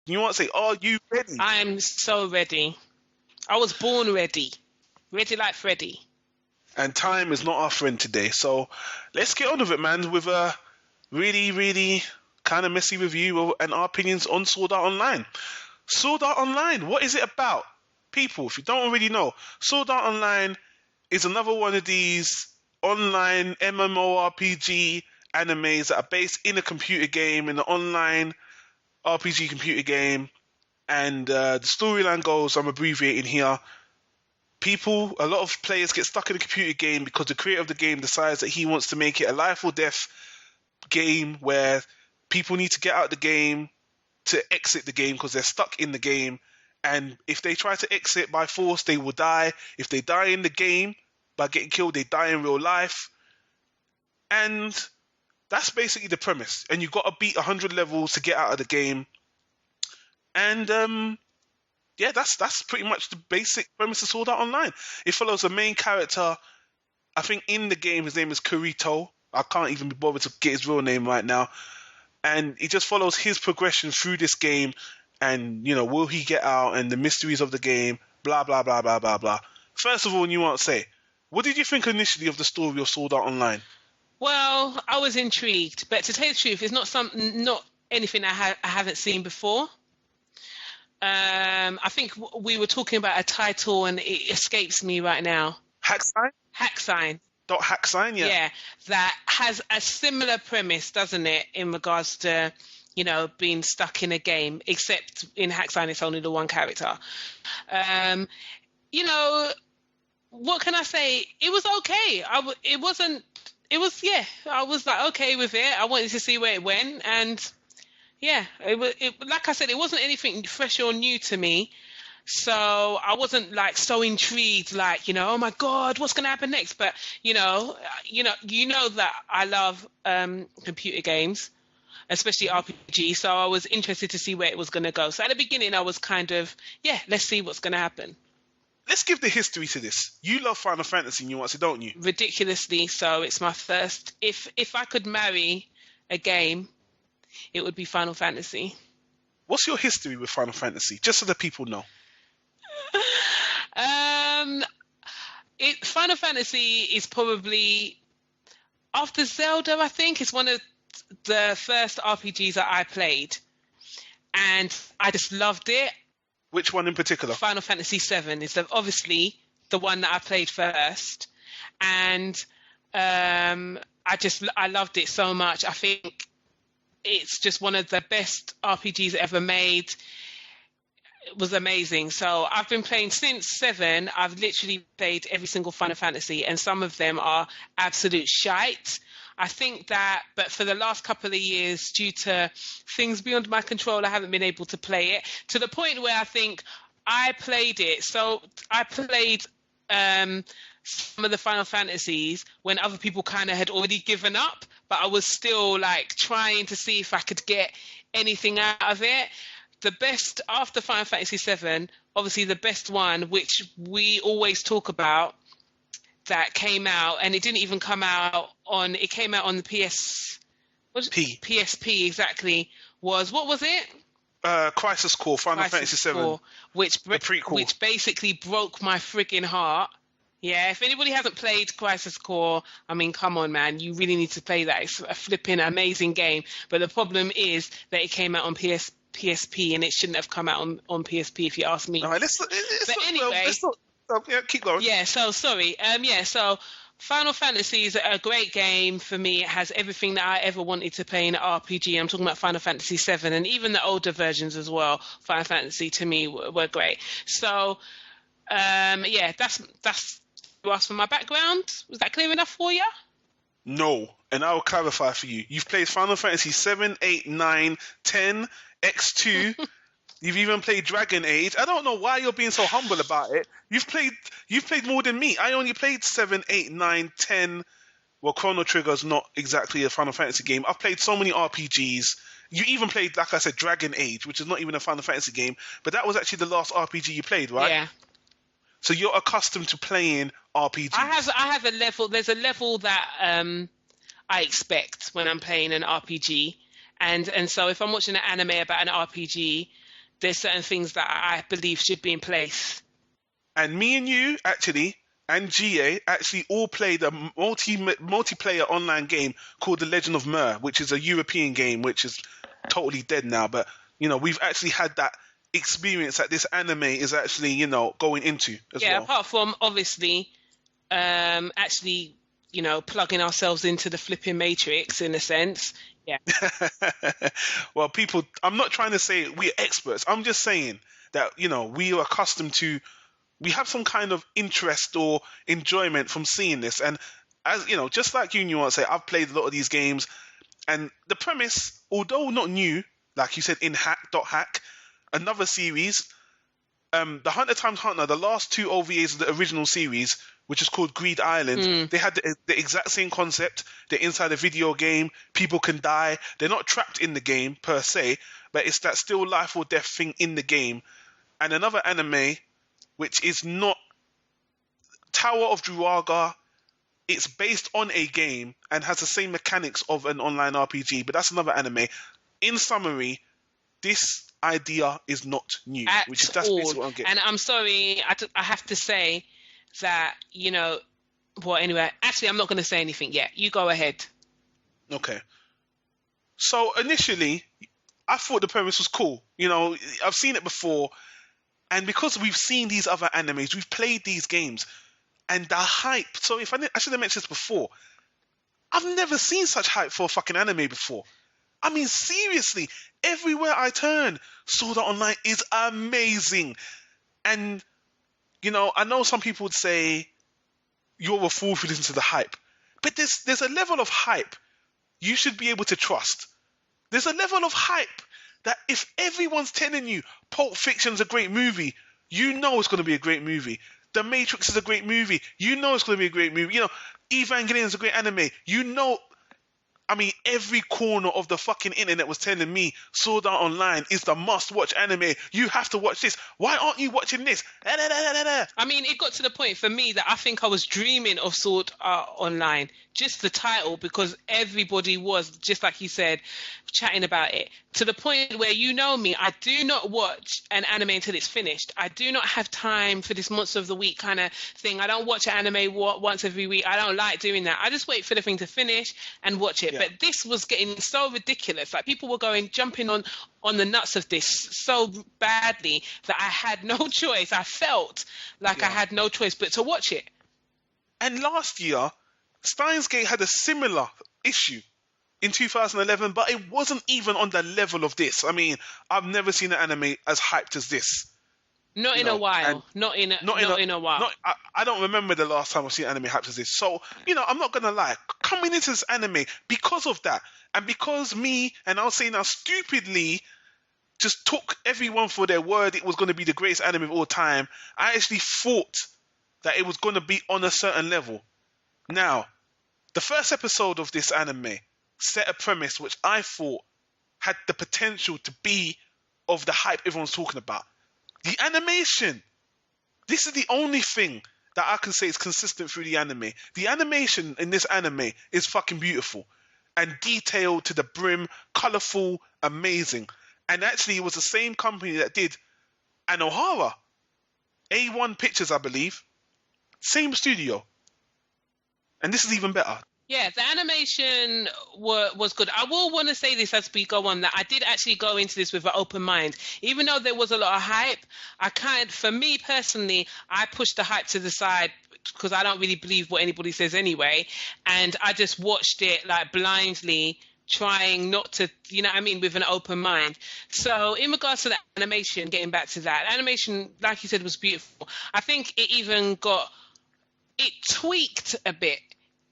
You want to say, are you ready? I'm so ready. I was born ready. Ready like Freddy. And time is not our friend today. So let's get on with it, man, with a really, really kind of messy review and our opinions on Sword Art Online. Sword Art Online, what is it about? People, if you don't already know, Sword Art Online is another one of these online MMORPG animes that are based in a computer game, in an online RPG computer game. And the storyline goes, I'm abbreviating here, a lot of players get stuck in a computer game because the creator of the game decides that he wants to make it a life or death game where people need to get out of the game to exit the game because they're stuck in the game. And if they try to exit by force, they will die. If they die in the game by getting killed, they die in real life. And that's basically the premise. And you've got to beat 100 levels to get out of the game. And yeah, that's pretty much the basic premise of Sword Art Online. It follows the main character. I think in the game his name is Kirito. I can't even be bothered to get his real name right now. And it just follows his progression through this game. And, you know, will he get out and the mysteries of the game, blah, blah, blah, blah, blah, blah. First of all, you want to say, what did you think initially of the story of Sword Art Online? Well, I was intrigued. But to tell you the truth, it's not anything I haven't seen before. I think we were talking about a title and it escapes me right now. Hacksign? Hacksign. Hacksign, yeah. Yeah, that has a similar premise, doesn't it, in regards to, you know, being stuck in a game, except in Hacksign it's only the one character. You know, what can I say? It was okay. I was like okay with it. I wanted to see where it went, and yeah, like I said, it wasn't anything fresh or new to me. So I wasn't like so intrigued, like, you know, oh my God, what's going to happen next? But, you know that I love computer games, especially RPG. So I was interested to see where it was going to go. So at the beginning, I was kind of, yeah, let's see what's going to happen. Let's give the history to this. You love Final Fantasy nuances, don't you? Ridiculously so. It's my first. If I could marry a game, it would be Final Fantasy. What's your history with Final Fantasy? Just so that people know. Final Fantasy is probably after Zelda. I think it's one of the first RPGs that I played, and I just loved it. Which one in particular? Final Fantasy VII is obviously the one that I played first, and I loved it so much. I think it's just one of the best RPGs ever made. It was amazing. So I've been playing since 7. I've literally played every single Final Fantasy, and some of them are absolute shite. I think that, but for the last couple of years, due to things beyond my control, I haven't been able to play it to the point where I think I played it. So I played some of the Final Fantasies when other people kind of had already given up, but I was still like trying to see if I could get anything out of it. The best after Final Fantasy VII, obviously the best one, which we always talk about, that came out, and it didn't even come out on. It came out on the PSP exactly. What was it? Crisis Core, Final Fantasy VII, which basically broke my friggin' heart. Yeah, if anybody hasn't played Crisis Core, I mean, come on, man, you really need to play that. It's a flipping amazing game. But the problem is that it came out on PSP, and it shouldn't have come out on PSP, if you ask me. All right, keep going. Yeah, so sorry. So Final Fantasy is a great game for me. It has everything that I ever wanted to play in an RPG. I'm talking about Final Fantasy VII, and even the older versions as well. Final Fantasy to me were great. So that's you asked for my background. Was that clear enough for you? No, and I will clarify for you. You've played Final Fantasy 7, 8, 9, 10, X2. You've even played Dragon Age. I don't know why you're being so humble about it. You've played more than me. I only played 7, 8, 9, 10. Well, Chrono Trigger's not exactly a Final Fantasy game. I've played so many RPGs. You even played, like I said, Dragon Age, which is not even a Final Fantasy game. But that was actually the last RPG you played, right? Yeah. So you're accustomed to playing RPGs. I have a level. There's a level that I expect when I'm playing an RPG, and so if I'm watching an anime about an RPG, there's certain things that I believe should be in place. And me and you, actually, and GA, actually all played a multiplayer online game called The Legend of Mer, which is a European game, which is totally dead now. But, we've actually had that experience that this anime is actually, going into as well. Yeah, apart from, obviously, actually, plugging ourselves into the flipping matrix, in a sense. Yeah. Well, people, I'm not trying to say we're experts. I'm just saying that, we are accustomed to, we have some kind of interest or enjoyment from seeing this. And as just like you want to say, I've played a lot of these games, and the premise, although not new, like you said in Hack, another series, the Hunter x Hunter, the last two OVAs of the original series, which is called Greed Island, they had the exact same concept. They're inside a video game. People can die. They're not trapped in the game per se, but it's that still life or death thing in the game. And another anime, which is not Tower of Druaga. It's based on a game and has the same mechanics of an online RPG, but that's another anime. In summary, this idea is not new. That's basically what I'm getting. And I'm sorry, I have to say that, anyway, actually, I'm not going to say anything yet. You go ahead. Okay. So initially, I thought the premise was cool. I've seen it before. And because we've seen these other animes, we've played these games, and the hype. So I should have mentioned this before. I've never seen such hype for a fucking anime before. I mean, seriously, everywhere I turn, Sword Art Online is amazing. And, I know some people would say, you're a fool if you listen to the hype. But there's a level of hype you should be able to trust. There's a level of hype that if everyone's telling you Pulp Fiction's a great movie, it's going to be a great movie. The Matrix is a great movie. It's going to be a great movie. Evangelion's a great anime. Every corner of the fucking internet was telling me Sword Art Online is the must-watch anime. You have to watch this. Why aren't you watching this? It got to the point for me that I think I was dreaming of Sword Art Online. Just the title, because everybody was, just like you said, chatting about it. To the point where, me, I do not watch an anime until it's finished. I do not have time for this monster of the week kind of thing. I don't watch an anime once every week. I don't like doing that. I just wait for the thing to finish and watch it. Yeah. But this was getting so ridiculous. Like, people were jumping on the nuts of this so badly that I had no choice. I felt like I had no choice but to watch it. And last year, Steins Gate had a similar issue in 2011, but it wasn't even on the level of this. I've never seen an anime as hyped as this. Not in a while. Not in a while. I don't remember the last time I've seen an anime hyped as this. So, I'm not going to lie. Coming into this anime, because of that, and because me, and I'll say now stupidly, just took everyone for their word it was going to be the greatest anime of all time, I actually thought that it was going to be on a certain level. Now, the first episode of this anime set a premise which I thought had the potential to be of the hype everyone's talking about. The animation. This is the only thing that I can say is consistent through the anime. The animation in this anime is fucking beautiful and detailed to the brim, colourful, amazing. And actually, it was the same company that did Anohara. A1 Pictures, I believe. Same studio. And this is even better. Yeah, the animation was good. I will want to say this as we go on, that I did actually go into this with an open mind. Even though there was a lot of hype, for me personally, I pushed the hype to the side because I don't really believe what anybody says anyway. And I just watched it like blindly, trying not to, with an open mind. So in regards to the animation, getting back to that, animation, like you said, was beautiful. I think it even it tweaked a bit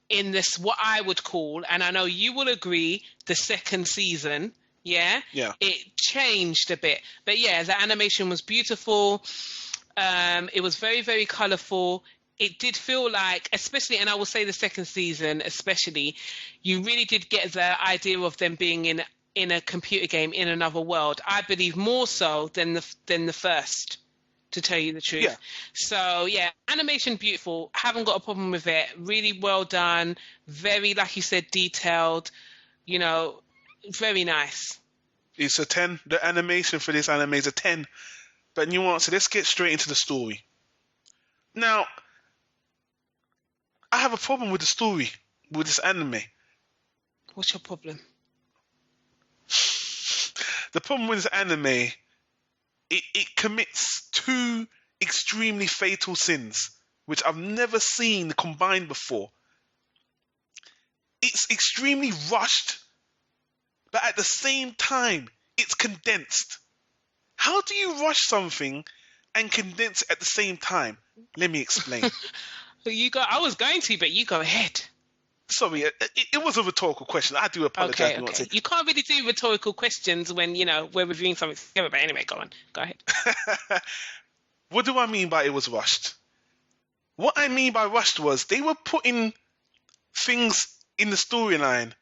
in this, what I would call, and I know you will agree, the second season. Yeah. It changed a bit, but yeah, the animation was beautiful. It was very, very colourful. It did feel like, especially, and I will say the second season especially, you really did get the idea of them being in a computer game in another world. I believe more so than the first, to tell you the truth. Yeah. So yeah, animation beautiful. Haven't got a problem with it. Really well done. Very, like you said, detailed. Very nice. It's a 10. The animation for this anime is a 10. But you want, so let's get straight into the story. Now, I have a problem with the story, with this anime. What's your problem? The problem with this anime, it commits two extremely fatal sins, which I've never seen combined before. It's extremely rushed, but at the same time, it's condensed. How do you rush something and condense it at the same time? Let me explain. I was going to, but you go ahead. Sorry, it was a rhetorical question. I do apologize. Okay. You can't really do rhetorical questions when, we're reviewing something together. But anyway, go on. Go ahead. What do I mean by it was rushed? What I mean by rushed was they were putting things in the storyline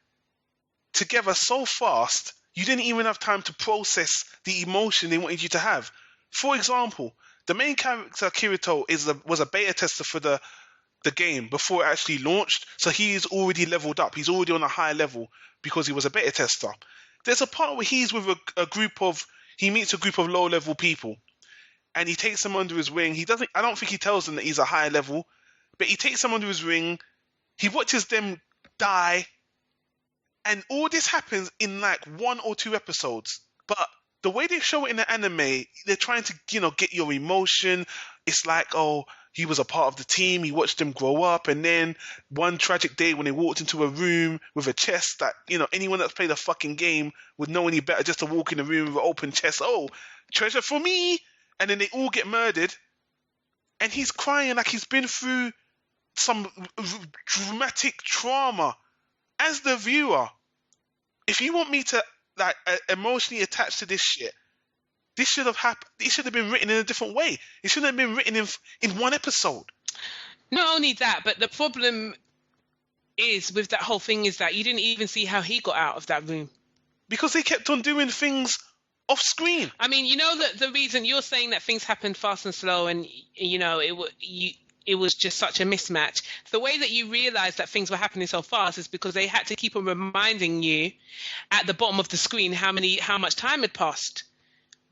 together so fast, you didn't even have time to process the emotion they wanted you to have. For example, the main character, Kirito, was a beta tester for the game before it actually launched, so he is already leveled up. He's already on a higher level because he was a beta tester. There's a part where he's with he meets a group of low-level people, and he takes them under his wing. I don't think he tells them that he's a higher level, but he takes them under his wing. He watches them die, and all this happens in like 1 or 2 episodes. But the way they show it in the anime, they're trying to, get your emotion. It's like, oh, he was a part of the team. He watched them grow up, and then one tragic day when they walked into a room with a chest that, anyone that's played a fucking game would know any better just to walk in a room with an open chest. Oh, treasure for me. And then they all get murdered, and he's crying like he's been through some dramatic trauma. As the viewer, if you want me to emotionally attach to this shit, this should have happened. It should have been written in a different way. It shouldn't have been written in 1 episode. Not only that, but the problem is with that whole thing is that you didn't even see how he got out of that room. Because they kept on doing things off screen. I mean, that the reason you're saying that things happen fast and slow, and it was just such a mismatch. The way that you realized that things were happening so fast is because they had to keep on reminding you at the bottom of the screen how much time had passed.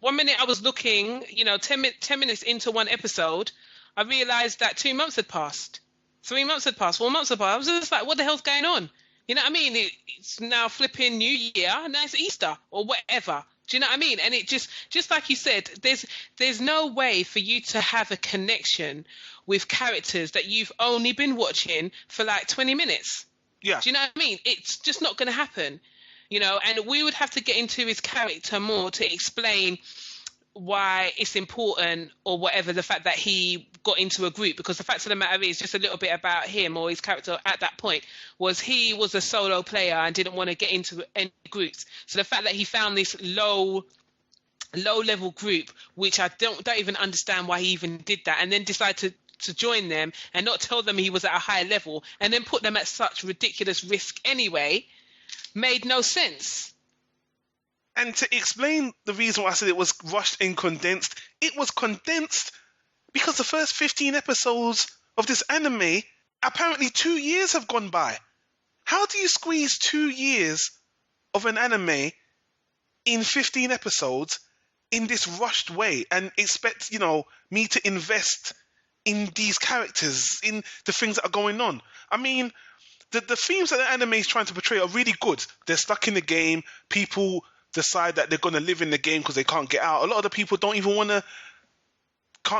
1 minute I was looking, 10 minutes into one episode, I realized that 2 months had passed, 3 months had passed, 4 months had passed. I was just like, what the hell's going on? You know what I mean? It's now flipping New Year, now it's Easter or whatever. Do you know what I mean? And it just like you said, there's no way for you to have a connection with characters that you've only been watching for like 20 minutes. Yeah. Do you know what I mean? It's just not going to happen. And we would have to get into his character more to explain why it's important or whatever, the fact that he got into a group, because the fact of the matter is, just a little bit about him or his character at that point, was he was a solo player and didn't want to get into any groups. So the fact that he found this low level group, which I don't even understand why he even did that, and then decided to join them and not tell them he was at a higher level and then put them at such ridiculous risk anyway, made no sense. And to explain the reason why I said it was rushed and condensed, it was condensed because the first 15 episodes of this anime, apparently 2 years have gone by. How do you squeeze 2 years of an anime in 15 episodes in this rushed way and expect, me to invest in these characters, in the things that are going on? I mean, the themes that the anime is trying to portray are really good. They're stuck in the game. People decide that they're going to live in the game because they can't get out. A lot of the people can't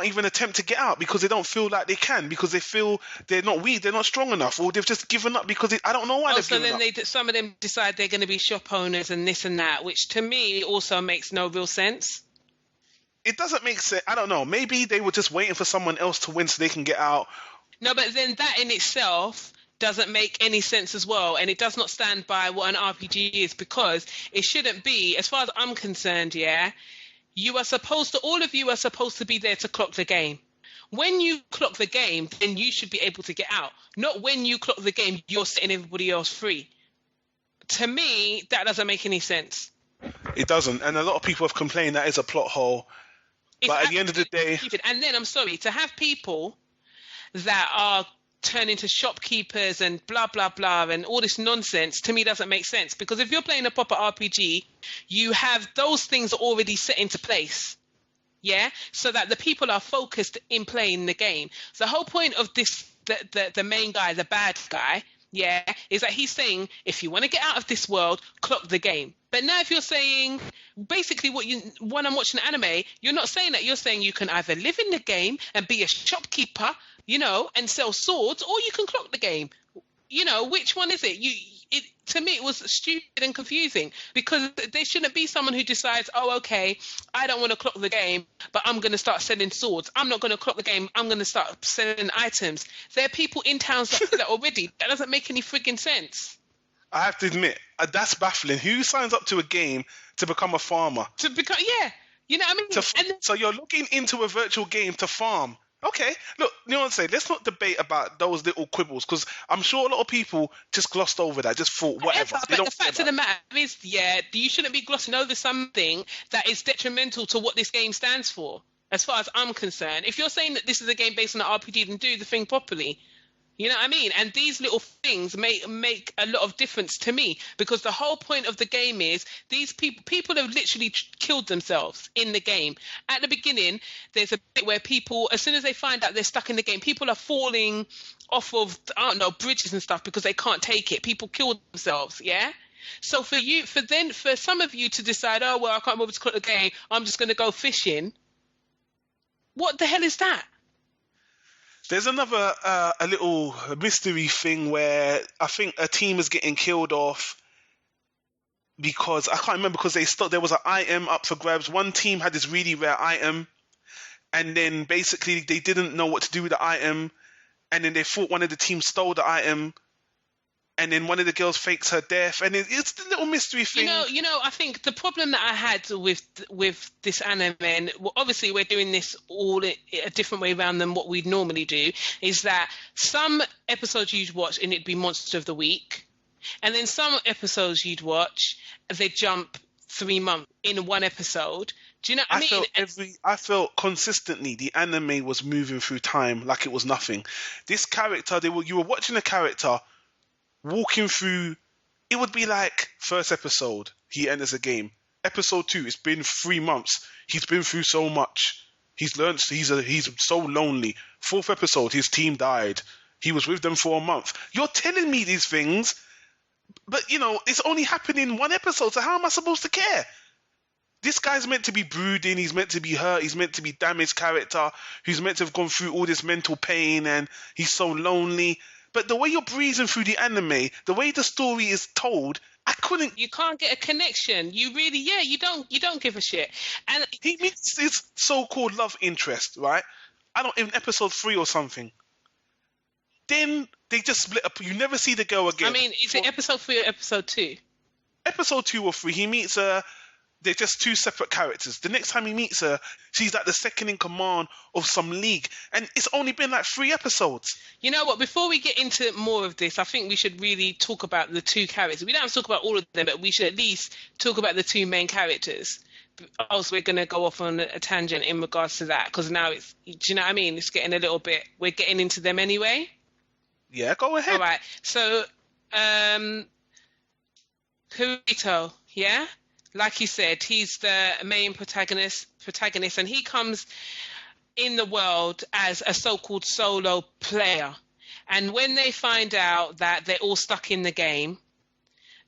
even attempt to get out because they don't feel like they can, because they feel they're not strong enough, or they've just given up because I don't know why they've given up. So then some of them decide they're going to be shop owners and this and that, which to me also makes no real sense. It doesn't make sense. I don't know. Maybe they were just waiting for someone else to win so they can get out. No, but then that in itself doesn't make any sense as well, and it does not stand by what an RPG is, because it shouldn't be, as far as I'm concerned, all of you are supposed to be there to clock the game. When you clock the game, then you should be able to get out, not when you clock the game you're setting everybody else free. To me, that doesn't make any sense. It doesn't, and a lot of people have complained that is a plot hole. But at the end of the day, stupid. And then I'm sorry to have people that are turn into shopkeepers and blah blah blah and all this nonsense, to me doesn't make sense, because if you're playing a proper RPG, you have those things already set into place, yeah, so that the people are focused in playing the game. So the whole point of this, the main guy, the bad guy, yeah, is that he's saying, if you want to get out of this world, clock the game. But now if you're saying, basically when I'm watching anime, you're not saying that. You're saying you can either live in the game and be a shopkeeper, you know, and sell swords, or you can clock the game. You know, which one is it? To me, it was stupid and confusing, because there shouldn't be someone who decides, oh, okay, I don't want to clock the game, but I'm going to start selling swords. I'm not going to clock the game. I'm going to start selling items. There are people in towns that do that already. That doesn't make any frigging sense. I have to admit, that's baffling. Who signs up to a game to become a farmer? Yeah, you know what I mean? So you're looking into a virtual game to farm. Okay, look, you know what I'm saying? Let's not debate about those little quibbles, because I'm sure a lot of people just glossed over that, just thought whatever. But the fact of the matter is, yeah, you shouldn't be glossing over something that is detrimental to what this game stands for, as far as I'm concerned. If you're saying that this is a game based on an RPG, then do the thing properly. You know what I mean? And these little things make a lot of difference to me, because the whole point of the game is these people have literally killed themselves in the game. At the beginning, there's a bit where people, as soon as they find out they're stuck in the game, people are falling off of, I don't know, bridges and stuff because they can't take it. People kill themselves, yeah? So for some of you to decide, oh, well, I can't bother to clock the game, I'm just going to go fishing. What the hell is that? There's another a little mystery thing where I think a team is getting killed off because I can't remember, because there was an item up for grabs. One team had this really rare item, and then basically they didn't know what to do with the item, and then they thought one of the teams stole the item, and then one of the girls fakes her death, and it's the little mystery thing. You know, I think the problem that I had with this anime, and obviously we're doing this all a different way around than what we'd normally do, is that some episodes you'd watch and it'd be Monster of the Week, and then some episodes you'd watch, they jump 3 months in one episode. Do you know what I mean? I felt consistently the anime was moving through time like it was nothing. This character, you were watching a character walking through, it would be like first episode, he enters a game. Episode 2, it's been 3 months. He's been through so much. He's learned, he's so lonely. 4th episode, his team died. He was with them for a month. You're telling me these things, but you know, it's only happening in 1 episode, so how am I supposed to care? This guy's meant to be brooding, he's meant to be hurt, he's meant to be damaged character, who's meant to have gone through all this mental pain, and he's so lonely. But the way you're breezing through the anime, the way the story is told, I couldn't. You can't get a connection. You really, you don't give a shit. And he meets his so-called love interest, right? In episode 3 or something. Then they just split up. You never see the girl again. I mean, is it episode 3 or episode 2? Episode 2 or 3, he meets her. They're just 2 separate characters. The next time he meets her, she's like the second in command of some league. And it's only been like 3 episodes. You know what? Before we get into more of this, I think we should really talk about the 2 characters. We don't have to talk about all of them, but we should at least talk about the 2 main characters. Else we're going to go off on a tangent in regards to that. Because now it's, do you know what I mean? It's getting a little bit, we're getting into them anyway. Yeah, go ahead. All right. So, Kurito, yeah? Like you said, he's the main protagonist, and he comes in the world as a so-called solo player. And when they find out that they're all stuck in the game,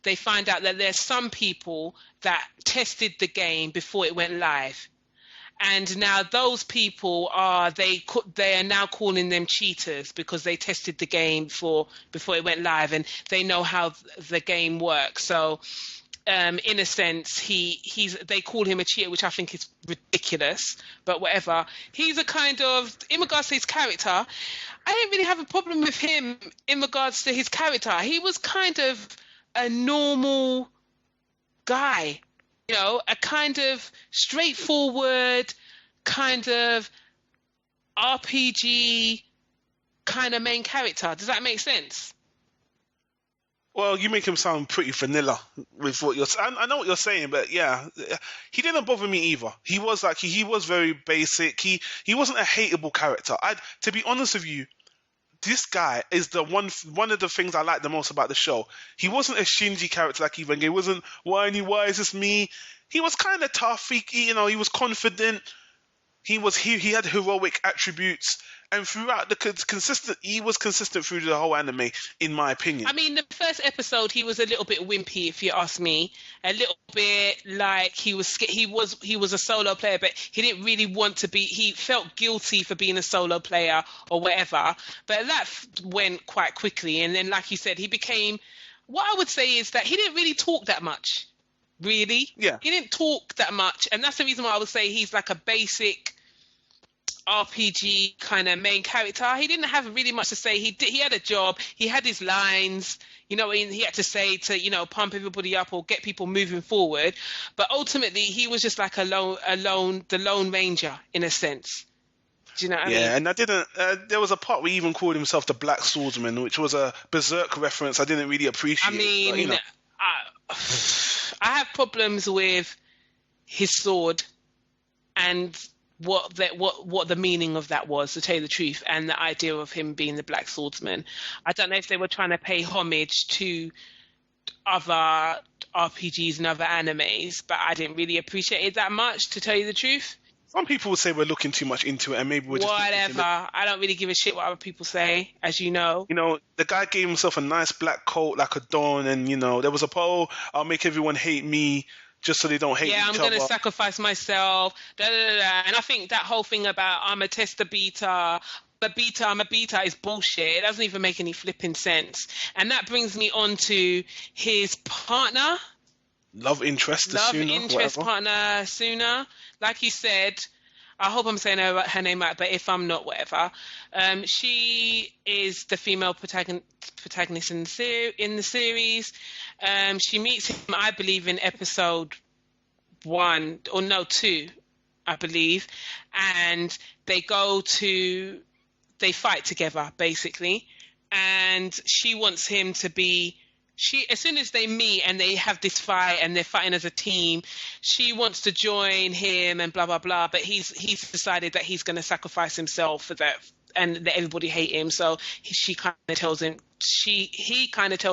they find out that there's some people that tested the game before it went live. And now those people they are now calling them cheaters because they tested the game before it went live, and they know how the game works. So in a sense, they call him a cheater, which I think is ridiculous, but whatever. He's a kind of, in regards to his character, I didn't really have a problem with him in regards to his character. He was kind of a normal guy, you know, a kind of straightforward, kind of RPG kind of main character. Does that make sense? Well, you make him sound pretty vanilla with what you're saying. I know what you're saying, but yeah, he didn't bother me either. He was he was very basic. He wasn't a hateable character. To be honest with you, this guy is the one of the things I like the most about the show. He wasn't a Shinji character like Ivan. He wasn't whiny, why is this me? He was kind of tough. He was confident. He had heroic attributes, and throughout he was consistent through the whole anime, in my opinion. I mean, the first episode he was a little bit wimpy, if you ask me. A little bit like he was a solo player, but he didn't really want to be. He felt guilty for being a solo player or whatever. But that went quite quickly, and then, like you said, he became. What I would say is that he didn't really talk that much. Really, yeah, he didn't talk that much, and that's the reason why I would say he's like a basic RPG kind of main character. He didn't have really much to say. He had a job. He had his lines. He had to say to pump everybody up or get people moving forward. But ultimately, he was just like the lone ranger in a sense. Do you know what I mean? Yeah, and I didn't. There was a part where he even called himself the Black Swordsman, which was a Berserk reference. I didn't really appreciate. I mean, but, I have problems with his sword and what the meaning of that was, to tell you the truth, and the idea of him being the Black Swordsman. I don't know if they were trying to pay homage to other RPGs and other animes, but I didn't really appreciate it that much, to tell you the truth. Some people would say we're looking too much into it, and maybe we're just... Whatever. I don't really give a shit what other people say, as you know. The guy gave himself a nice black coat like a dawn, and, there was a poll, I'll make everyone hate me just so they don't hate each other. Yeah, I'm going to sacrifice myself, And I think that whole thing about I'm a tester beta, I'm a beta is bullshit. It doesn't even make any flipping sense. And that brings me on to his partner. Love interest partner, Suna. Like you said, I hope I'm saying her name right, but if I'm not, whatever. She is the female protagonist in the series. She meets him, I believe, in episode 2, I believe. And they fight together, basically. And she wants him to be... as soon as they meet and they have this fight and they're fighting as a team, she wants to join him and blah blah blah. But he's decided that he's going to sacrifice himself for that, and let everybody hate him. So he kind of tells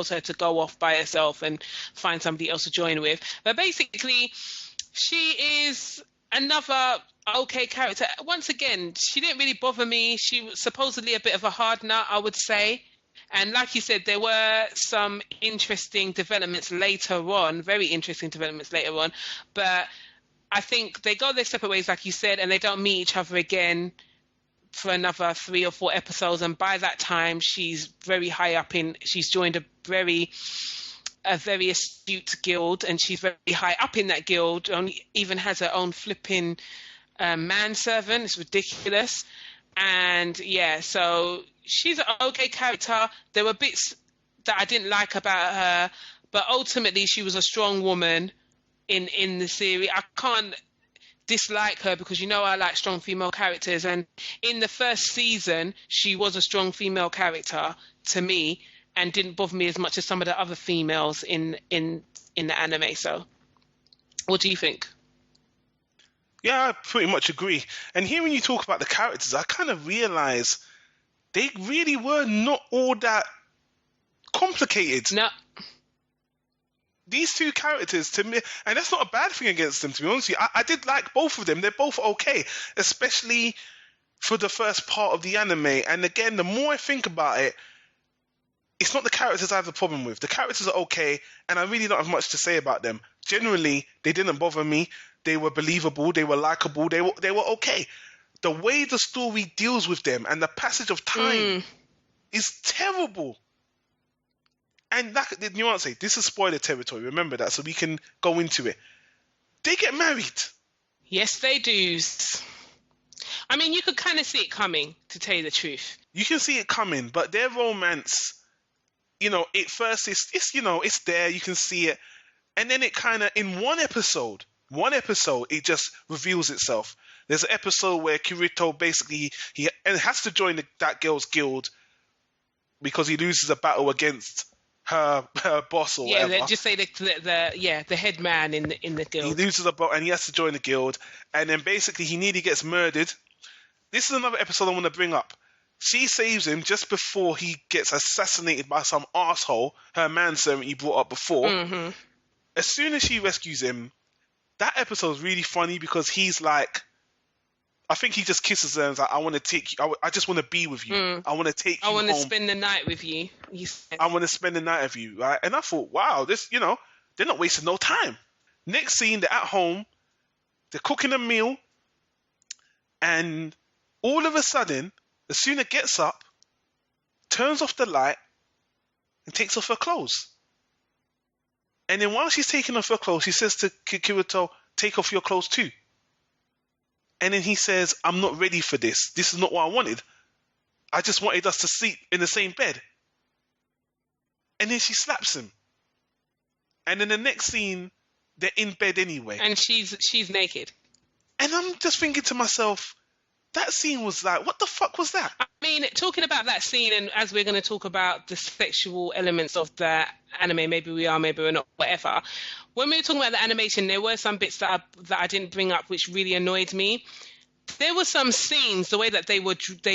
her to go off by herself and find somebody else to join with. But basically, she is another okay character. Once again, she didn't really bother me. She was supposedly a bit of a hard nut, I would say. And like you said, there were some interesting developments later on, very interesting developments later on. But I think they go their separate ways, like you said, and they don't meet each other again for another 3 or 4 episodes. And by that time, she's very high up she's joined a very astute guild, and she's very high up in that guild, even has her own flipping manservant. It's ridiculous. And yeah, so she's an okay character. There were bits that I didn't like about her, but ultimately she was a strong woman in the series. I can't dislike her because I like strong female characters, and in the first season she was a strong female character to me and didn't bother me as much as some of the other females in the anime. So what do you think? Yeah, I pretty much agree. And hearing you talk about the characters, I kind of realize they really were not all that complicated. No. These two characters, to me, and that's not a bad thing against them, to be honest with you. I did like both of them. They're both okay, especially for the first part of the anime. And again, the more I think about it, it's not the characters I have the problem with. The characters are okay, and I really don't have much to say about them. Generally, they didn't bother me. They were believable. They were likable. They were okay. The way the story deals with them and the passage of time is terrible. And you want to say, this is spoiler territory. Remember that, so we can go into it. They get married. Yes, they do. I mean, you could kind of see it coming, to tell you the truth. You can see it coming, but their romance, at first it's there. You can see it, and then it kind of in one episode, it just reveals itself. There's an episode where Kirito basically he has to join that girl's guild because he loses a battle against her boss or whatever. Yeah, just say the head man in the guild. He loses a battle and he has to join the guild, and then basically he nearly gets murdered. This is another episode I want to bring up. She saves him just before he gets assassinated by some asshole, her manservant you brought up before. Mm-hmm. As soon as she rescues him, that episode is really funny because he's like, I think he just kisses her and is like, I want to take you, I just want to be with you. I want to take you home. I want to spend the night with you. I want to spend the night with you, right? And I thought, wow, this, they're not wasting no time. Next scene, they're at home, they're cooking a meal, and all of a sudden, Asuna gets up, turns off the light, and takes off her clothes. And then while she's taking off her clothes, she says to Kirito, take off your clothes too. And then he says, I'm not ready for this. This is not what I wanted. I just wanted us to sleep in the same bed. And then she slaps him. And in the next scene, they're in bed anyway. And she's naked. And I'm just thinking to myself, that scene was like, what the fuck was that? I mean, talking about that scene, and as we're going to talk about the sexual elements of the anime, maybe we are, maybe we're not, whatever. When we were talking about the animation, there were some bits that I didn't bring up, which really annoyed me. There were some scenes, the way that they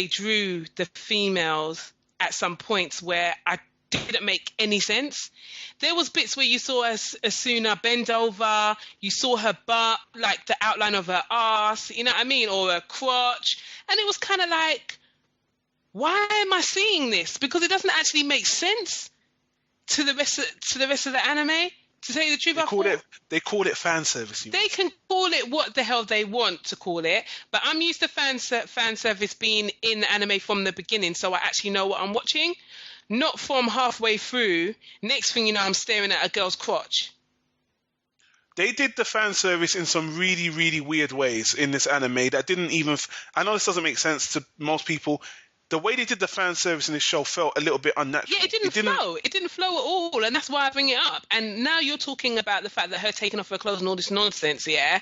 drew the females at some points where I didn't make any sense. There was bits where you saw Asuna bend over, you saw her butt, like the outline of her ass, you know what I mean, or her crotch, and it was kind of like, why am I seeing this? Because it doesn't actually make sense to the rest of the anime. To tell you the truth, they call it fan service. They can call it what the hell they want to call it, but I'm used to fan service being in the anime from the beginning, so I actually know what I'm watching. Not from halfway through. Next thing you know, I'm staring at a girl's crotch. They did the fan service in some really, really weird ways in this anime that didn't even... I know this doesn't make sense to most people. The way they did the fan service in this show felt a little bit unnatural. Yeah, it didn't flow. It didn't flow at all, and that's why I bring it up. And now you're talking about the fact that her taking off her clothes and all this nonsense, yeah?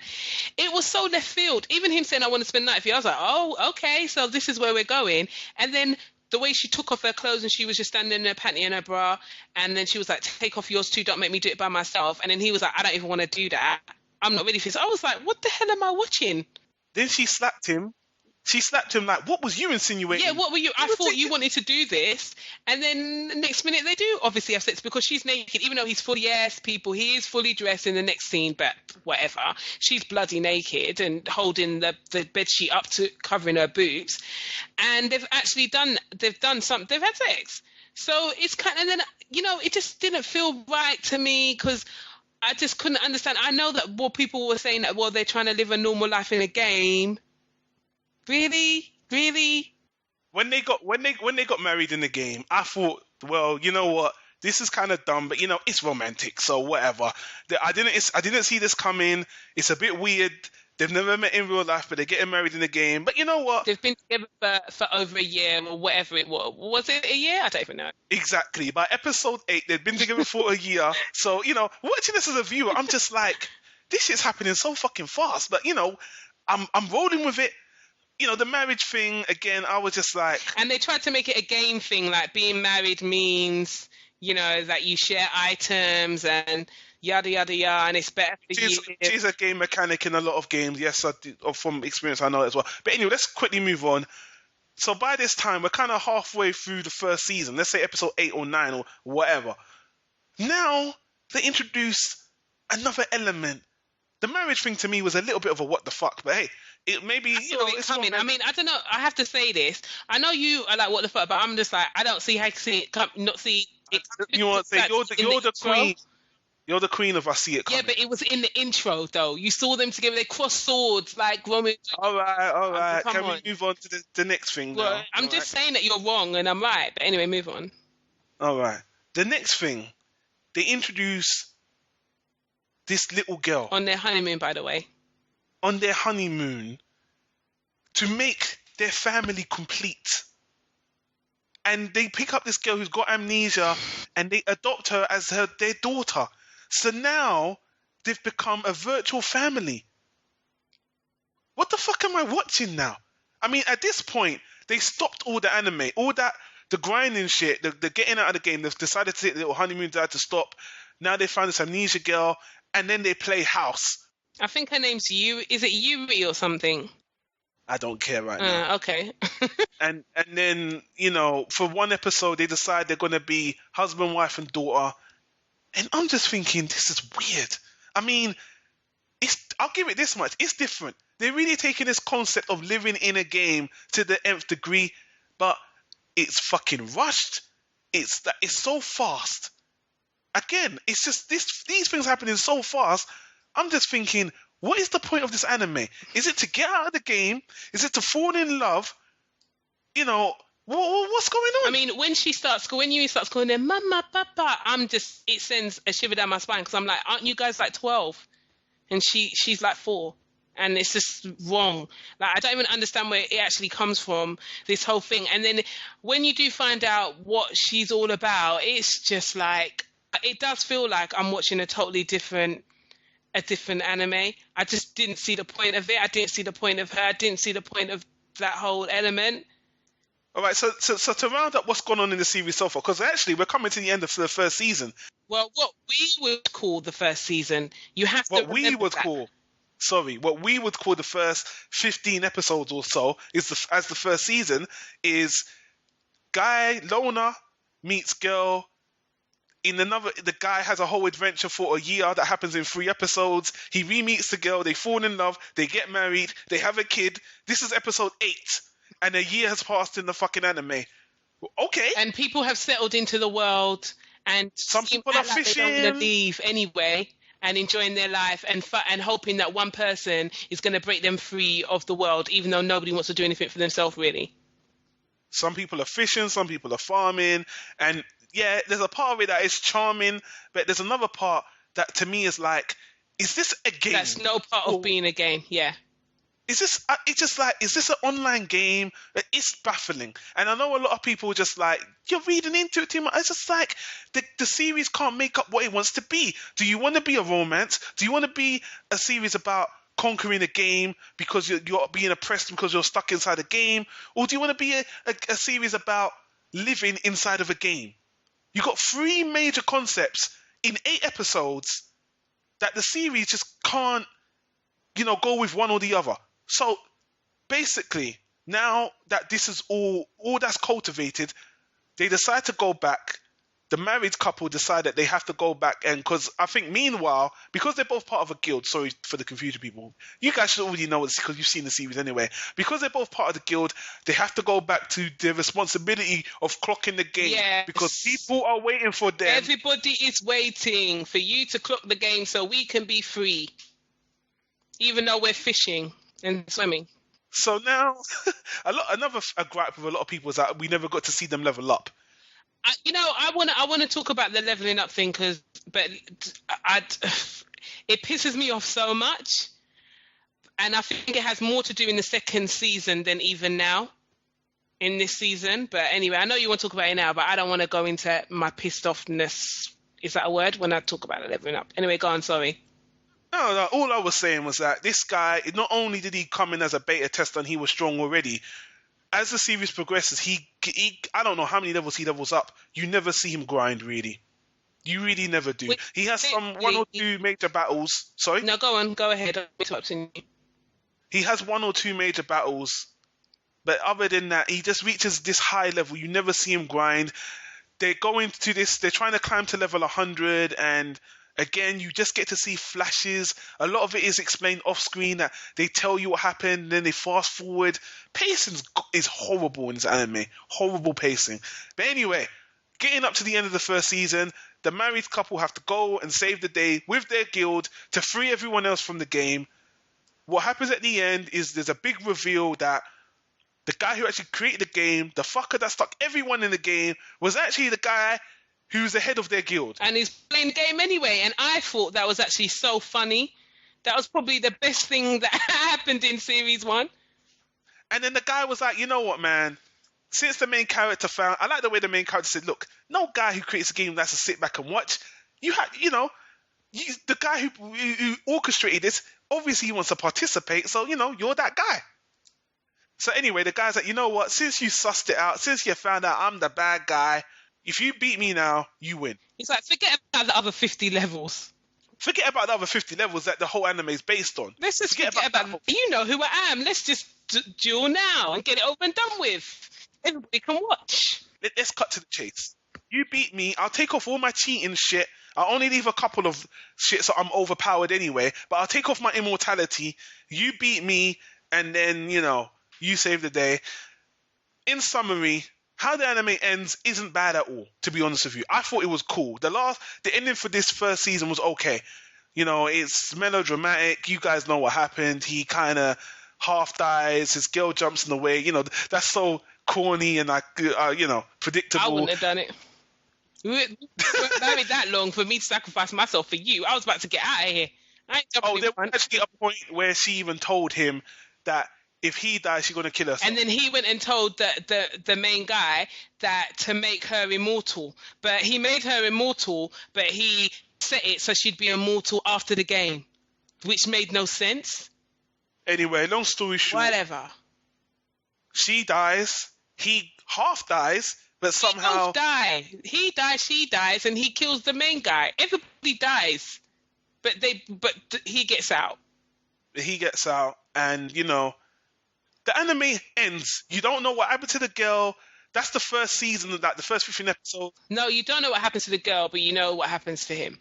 It was so left field. Even him saying, I want to spend the night with you, I was like, oh, okay, so this is where we're going. And then the way she took off her clothes and she was just standing in her panty and her bra, and then she was like, take off yours too, don't make me do it by myself. And then he was like, I don't even want to do that. I'm not ready for this. I was like, what the hell am I watching? Then she slapped him. She slapped him like, what was you insinuating? Yeah, what were you? I thought you wanted to do this. And then next minute they do obviously have sex because she's naked, even though he's fully, yes, people, he is fully dressed in the next scene, but whatever. She's bloody naked and holding the bedsheet up to covering her boobs. And they've had sex. So it's kind of, and then, it just didn't feel right to me because I just couldn't understand. I know that people were saying that, well, they're trying to live a normal life in a game. Really? When they got married in the game, I thought, well, you know what? This is kind of dumb, but it's romantic, so whatever. I didn't see this coming. It's a bit weird. They've never met in real life, but they're getting married in the game. But you know what? They've been together for over a year or whatever it was. Was it a year? I don't even know. Exactly. By episode 8, they'd been together for a year. So watching this as a viewer, I'm just like, this shit's happening so fucking fast. But I'm rolling with it. The marriage thing, again, I was just like... And they tried to make it a game thing, like being married means, that you share items and yada, yada, yada, and it's better for you. She's a game mechanic in a lot of games. Yes, from experience, I know it as well. But anyway, let's quickly move on. So by this time, we're kind of halfway through the first season. Let's say episode 8 or 9 or whatever. Now, they introduce another element. The marriage thing to me was a little bit of a what the fuck, but hey, it maybe it's coming. I mean, I don't know. I have to say this. I know you are like what the fuck, but I'm just like I don't see how you see it come. Not see it. You want to say you're the queen. You're the queen of I see it coming. Yeah, but it was in the intro though. You saw them together. They crossed swords like Romeo. All right. Can we move on to the next thing? Well, now? I'm just saying that you're wrong and I'm right. But anyway, move on. All right. The next thing, they introduce this little girl on their honeymoon, by the way. On their honeymoon, to make their family complete. And they pick up this girl who's got amnesia and they adopt her as their daughter. So now they've become a virtual family. What the fuck am I watching now? I mean, at this point, they stopped all the anime, all that, the grinding shit, the getting out of the game. They've decided to take the little honeymoon to stop. Now they found this amnesia girl and then they play house. I think her name's Is it Yuri or something? I don't care right now. Okay. And then, for one episode they decide they're gonna be husband, wife, and daughter, and I'm just thinking this is weird. I mean, I'll give it this much: it's different. They're really taking this concept of living in a game to the nth degree, but it's fucking rushed. It's so fast. Again, it's just these things happening so fast. I'm just thinking, what is the point of this anime? Is it to get out of the game? Is it to fall in love? What's going on? I mean, when Yui starts calling them mama, papa, it sends a shiver down my spine, because I'm like, aren't you guys like 12? And she's like 4. And it's just wrong. Like, I don't even understand where it actually comes from, this whole thing. And then when you do find out what she's all about, it's just like, it does feel like I'm watching a totally different anime. I just didn't see the point of it. I didn't see the point of her. I didn't see the point of that whole element. All right, so to round up what's gone on in the series so far, because actually we're coming to the end of the first season. Well, what we would call the first season, you have to what we would call the first 15 episodes or so as the first season is guy loner meets girl. The guy has a whole adventure for a year that happens in 3 episodes. He re-meets the girl, they fall in love, they get married, they have a kid. This is episode 8, and a year has passed in the fucking anime. Okay. And people have settled into the world, and some people are fishing. They don't want to leave anyway, and enjoying their life, and hoping that one person is going to break them free of the world, even though nobody wants to do anything for themselves, really. Some people are fishing, some people are farming, and yeah, there's a part of it that is charming, but there's another part that to me is like, is this a game? That's no part of being a game, yeah. Is this, it's just like, is this an online game? It's baffling. And I know a lot of people are just like, you're reading into it too much. It's just like, the series can't make up what it wants to be. Do you want to be a romance? Do you want to be a series about conquering a game because you're being oppressed because you're stuck inside a game? Or do you want to be a series about living inside of a game? You got 3 major concepts in 8 episodes that the series just can't, go with one or the other. So basically, now that this is all that's cultivated, they decide to go back. The married couple decide that they have to go back, and because I think meanwhile, because they're both part of a guild, sorry for the confusion people, you guys should already know this because you've seen the series anyway, because they're both part of the guild, they have to go back to their responsibility of clocking the game. Yes. Because people are waiting for them. Everybody is waiting for you to clock the game so we can be free, even though we're fishing and swimming. So now, another gripe with a lot of people is that we never got to see them level up. I want to talk about the leveling up thing, but it pisses me off so much, and I think it has more to do in the second season than even now in this season. But anyway, I know you want to talk about it now, but I don't want to go into my pissed offness. Is that a word when I talk about the leveling up? Anyway, go on. Sorry. No, all I was saying was that this guy, not only did he come in as a beta tester and he was strong already, as the series progresses, he I don't know how many levels he levels up. You never see him grind, really. You really never do. He has one or two major battles. Sorry? No, go on. Go ahead. I'm interrupting you. He has 1 or 2 major battles. But other than that, he just reaches this high level. You never see him grind. They're going to this. They're trying to climb to level 100, and again, you just get to see flashes. A lot of it is explained off screen, that they tell you what happened, then they fast forward. Pacing is horrible in this anime. Horrible pacing. But anyway, getting up to the end of the first season, the married couple have to go and save the day with their guild to free everyone else from the game. What happens at the end is there's a big reveal that the guy who actually created the game, the fucker that stuck everyone in the game, was actually the guy who's the head of their guild. And he's playing the game anyway. And I thought that was actually so funny. That was probably the best thing that happened in Series 1. And then the guy was like, you know what, man? Since the main character found... I like the way the main character said, look, no guy who creates a game that's to sit back and watch. The guy who orchestrated this, obviously he wants to participate. So, you're that guy. So anyway, the guy's like, you know what? Since you sussed it out, since you found out I'm the bad guy, if you beat me now, you win. He's like, forget about the other 50 levels. Forget about the other 50 levels that the whole anime is based on. Let's just forget about you know who I am. Let's just duel now and get it over and done with. Everybody can watch. Let's cut to the chase. You beat me. I'll take off all my cheating shit. I'll only leave a couple of shit so I'm overpowered anyway. But I'll take off my immortality. You beat me, and then, you save the day. In summary, how the anime ends isn't bad at all, to be honest with you. I thought it was cool. The ending for this first season was okay. It's melodramatic. You guys know what happened. He kind of half dies. His girl jumps in the way. That's so corny and predictable. I wouldn't have done it. We weren't married that long for me to sacrifice myself for you. I was about to get out of here. There was actually a point where she even told him that if he dies, she's going to kill herself. And then he went and told the main guy that to make her immortal. But he made her immortal, but he set it so she'd be immortal after the game, which made no sense. Anyway, long story short. Whatever. She dies. He half dies, but somehow... They both die. He dies, she dies, and he kills the main guy. Everybody dies. But he gets out. He gets out, and, the anime ends. You don't know what happened to the girl. That's the first season, the first 15 episodes. No, you don't know what happens to the girl, but you know what happens to him.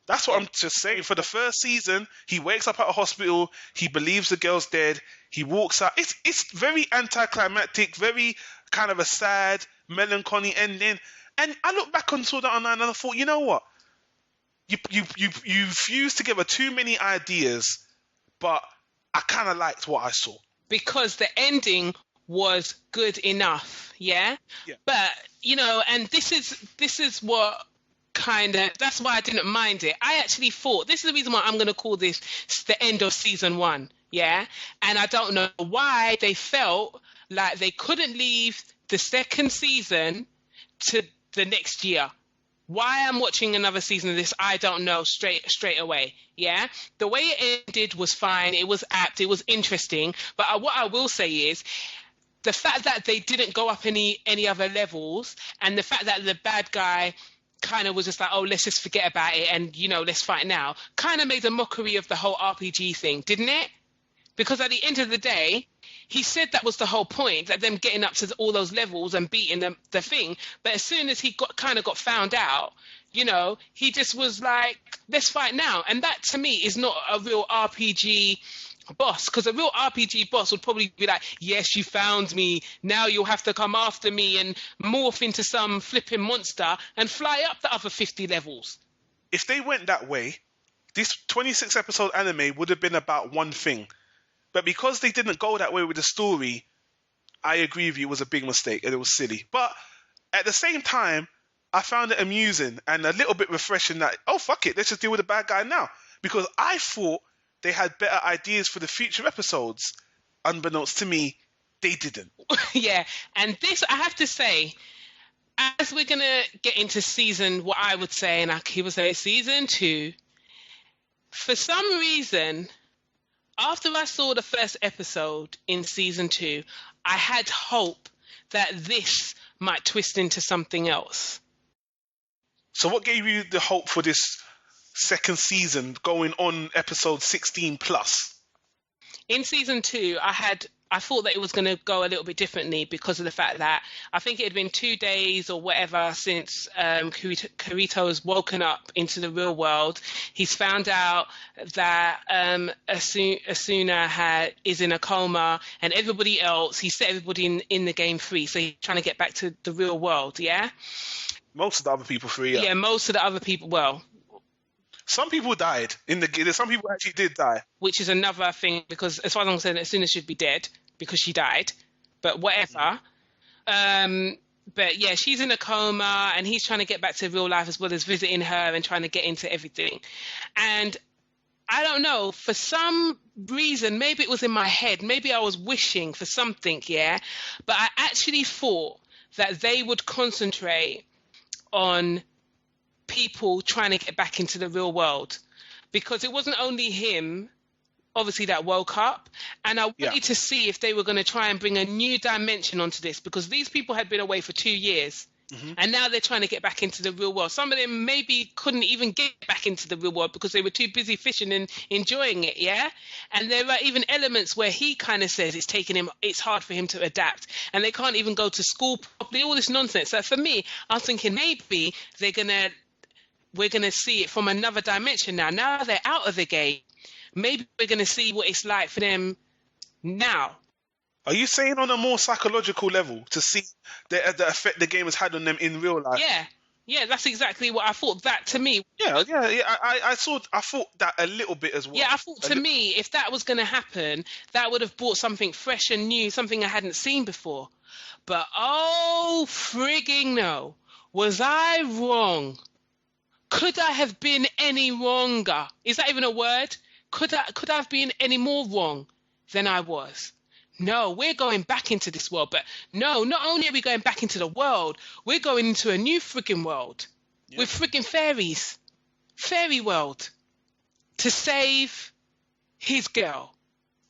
That's what I'm just saying. For the first season, he wakes up at a hospital. He believes the girl's dead. He walks out. It's very anticlimactic, very kind of a sad, melancholy ending. And I look back on Sword Art Online and I thought, you know what? You fused together too many ideas, but I kind of liked what I saw. Because the ending was good enough, yeah? But, and this is what that's why I didn't mind it. I actually thought, this is the reason why I'm going to call this the end of season 1, yeah? And I don't know why they felt like they couldn't leave the second season to the next year. Why I'm watching another season of this, I don't know straight away, yeah? The way it ended was fine. It was apt. It was interesting. But what I will say is, the fact that they didn't go up any other levels, and the fact that the bad guy kind of was just like, oh, let's just forget about it and, let's fight now, kind of made a mockery of the whole RPG thing, didn't it? Because at the end of the day, he said that was the whole point, that them getting up to all those levels and beating the thing. But as soon as he got found out, he just was like, let's fight now. And that, to me, is not a real RPG boss, because a real RPG boss would probably be like, yes, you found me, now you'll have to come after me and morph into some flipping monster and fly up the other 50 levels. If they went that way, this 26 episode anime would have been about one thing. But because they didn't go that way with the story, I agree with you, it was a big mistake and it was silly. But at the same time, I found it amusing and a little bit refreshing that, oh, fuck it, let's just deal with the bad guy now. Because I thought they had better ideas for the future episodes. Unbeknownst to me, they didn't. Yeah, and this, I have to say, as we're going to get into what I would say, and he would say season 2, for some reason, after I saw the first episode in season 2, I had hope that this might twist into something else. So what gave you the hope for this second season going on episode 16 plus? In season 2, I thought that it was going to go a little bit differently because of the fact that I think it had been 2 days or whatever since Kirito has woken up into the real world. He's found out that Asuna is in a coma, and everybody else, he set everybody in the game free. So he's trying to get back to the real world, yeah? Most of the other people free, yeah. Yeah, most of the other people, well... Some people died some people actually did die. Which is another thing, because as far as I'm concerned, Asuna should be dead because she died. But whatever. But yeah, she's in a coma and he's trying to get back to real life as well as visiting her and trying to get into everything. And I don't know, for some reason, maybe it was in my head, maybe I was wishing for something, yeah? But I actually thought that they would concentrate on people trying to get back into the real world, because it wasn't only him obviously that woke up, and I wanted to see if they were going to try and bring a new dimension onto this, because these people had been away for 2 years, And now they're trying to get back into the real world. Some of them maybe couldn't even get back into the real world because they were too busy fishing and enjoying it, yeah? And there are even elements where he kind of says it's hard for him to adapt. And they can't even go to school properly, all this nonsense. So for me, I was thinking maybe we're going to see it from another dimension now. Now they're out of the game. Maybe we're going to see what it's like for them now. Are you saying on a more psychological level to see the effect the game has had on them in real life? Yeah, that's exactly what I thought. That to me. Yeah. I thought that a little bit as well. Yeah, I thought to me, if that was going to happen, that would have brought something fresh and new, something I hadn't seen before. But oh, frigging no, was I wrong? Could I have been any wronger? Is that even a word? Could I have been any more wrong than I was? No, we're going back into this world. But no, not only are we going back into the world, we're going into a new frigging world with frigging fairies. Fairy world. To save his girl,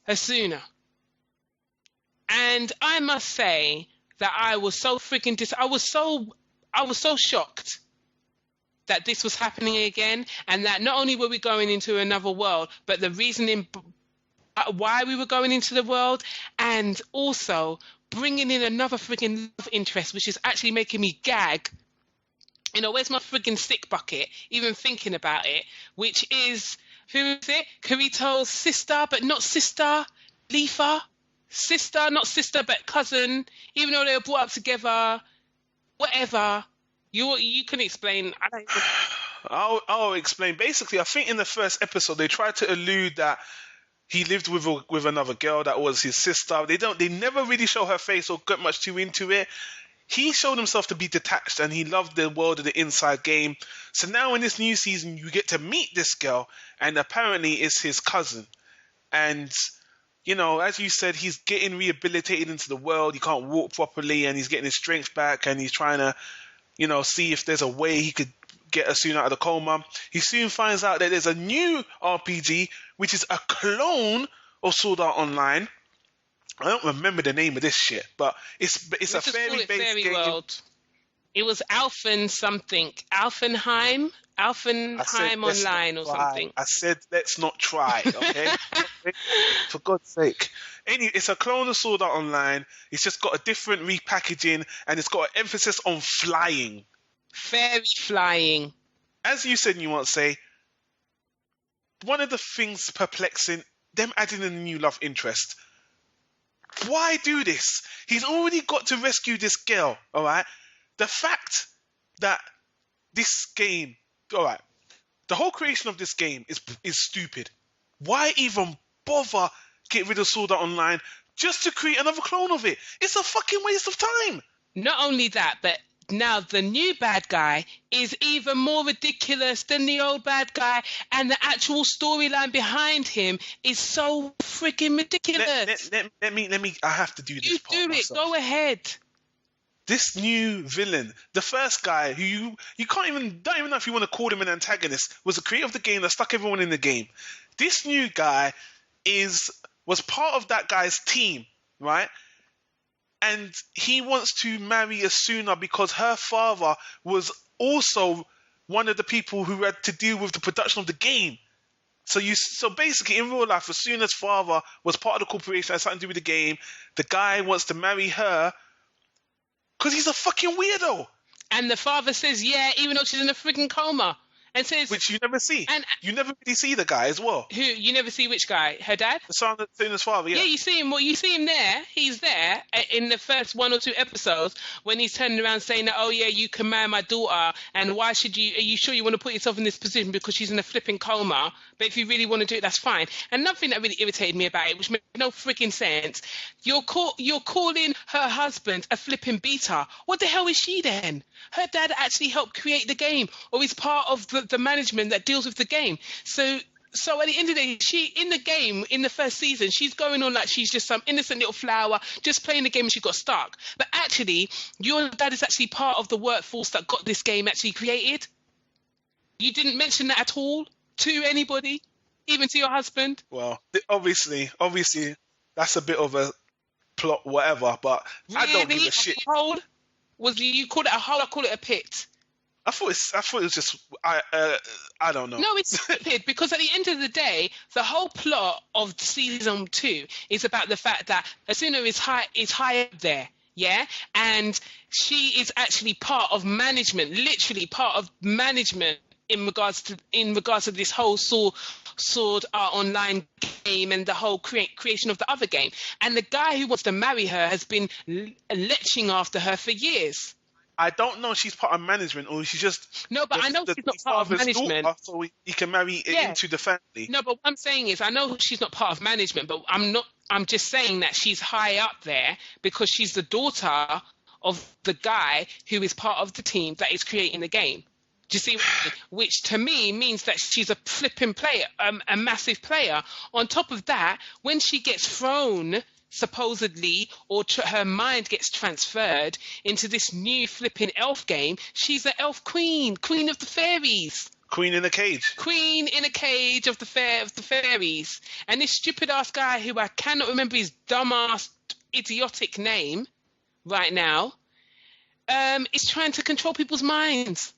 Asuna. And I must say that I was so frigging I was so shocked that this was happening again, and that not only were we going into another world, but the reasoning why we were going into the world, and also bringing in another frigging love interest, which is actually making me gag. You know, where's my frigging sick bucket? Even thinking about it, which is, who is it? Kirito's sister, but not sister. Leafa, sister, not sister, but cousin. Even though they were brought up together, whatever. You can explain. I don't even... I'll explain. Basically, I think in the first episode they tried to allude that he lived with another girl that was his sister. They never really show her face or get much too into it. He showed himself to be detached and he loved the world of the inside game. So now in this new season, you get to meet this girl, and apparently it's his cousin. And, you know, as you said, he's getting rehabilitated into the world. He can't walk properly and he's getting his strength back, and he's trying to, you know, see if there's a way he could get Asuna out of the coma. He soon finds out that there's a new RPG, which is a clone of Sword Art Online. I don't remember the name of this shit, but it's a fairy-based game. World. It was Alphen something. Alfenheim Online or something. I said let's not try, okay? For God's sake. Anyway, it's a clone of Sword Art Online. It's just got a different repackaging, and it's got an emphasis on flying. Fairy flying. As you said, you want to say, one of the things perplexing, them adding a new love interest. Why do this? He's already got to rescue this girl, all right? The fact that this game, all right, the whole creation of this game is stupid. Why even bother get rid of Sword Art Online just to create another clone of it? It's a fucking waste of time. Not only that, but now the new bad guy is even more ridiculous than the old bad guy, and the actual storyline behind him is so freaking ridiculous. Let me. I have to do this. You part do it. myself. Go ahead. This new villain, the first guy who you don't even know if you want to call him an antagonist, was the creator of the game that stuck everyone in the game. This new guy was part of that guy's team, right? And he wants to marry Asuna because her father was also one of the people who had to deal with the production of the game. So basically, in real life, Asuna's father was part of the corporation that had something to do with the game. The guy wants to marry her because he's a fucking weirdo. And the father says, yeah, even though she's in a freaking coma. And says, which you never see. And you never really see the guy as well. Who? You never see which guy? Her dad? Asuna's father, yeah. Yeah, you see him. Well, you see him there. He's there in the first 1 or 2 episodes when he's turning around saying that, oh, yeah, you can marry my daughter. And why should you? Are you sure you want to put yourself in this position because she's in a flipping coma? But if you really want to do it, that's fine. And nothing that really irritated me about it, which made no freaking sense. You're calling her husband a flipping beta. What the hell is she then? Her dad actually helped create the game, or is part of the management that deals with the game. So at the end of the day, she in the game in the first season, she's going on like she's just some innocent little flower, just playing the game and she got stuck. But actually, your dad is actually part of the workforce that got this game actually created. You didn't mention that at all to anybody, even to your husband. Well, obviously, that's a bit of a plot, whatever. But really? I don't give a shit. You call it a hole? I call it a pit. I thought it was just I don't know. No, it's stupid because at the end of the day, the whole plot of season 2 is about the fact that Asuna is high up there, yeah, and she is actually part of management, literally part of management in regards to this whole Sword Art Online game and the whole creation of the other game. And the guy who wants to marry her has been leching after her for years. I don't know if she's part of management or she's just... No, but I know she's not part of management. Daughter, so he can marry it into the family. No, but what I'm saying is I know she's not part of management, but I'm just saying that she's high up there because she's the daughter of the guy who is part of the team that is creating the game. Do you see what I mean? Which to me means that she's a flipping player, a massive player. On top of that, when she gets thrown... supposedly, or her mind gets transferred into this new flipping elf game, she's an elf queen of the fairies. Queen in a cage. Queen in a cage of the fairies. And this stupid ass guy who I cannot remember his dumbass idiotic name right now, is trying to control people's minds.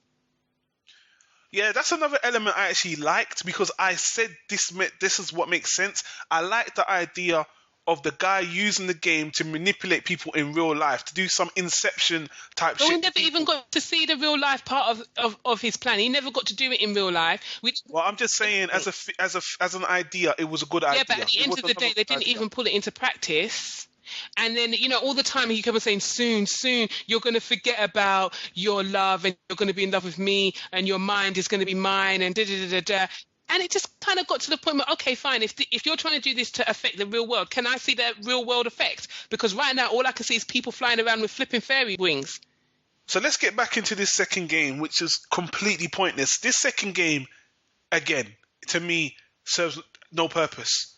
Yeah, that's another element I actually liked because I said this is what makes sense. I like the idea of the guy using the game to manipulate people in real life, to do some Inception type shit. Well, we never even got to see the real life part of his plan. He never got to do it in real life. Well, I'm just saying, as an idea, it was a good idea. Yeah, but at the end of the day, they didn't even put it into practice. And then, all the time he kept on saying, soon, you're going to forget about your love and you're going to be in love with me and your mind is going to be mine and da-da-da-da-da. And it just kind of got to the point where, okay, fine, if you're trying to do this to affect the real world, can I see the real world effect? Because right now, all I can see is people flying around with flipping fairy wings. So let's get back into this second game, which is completely pointless. This second game, again, to me, serves no purpose.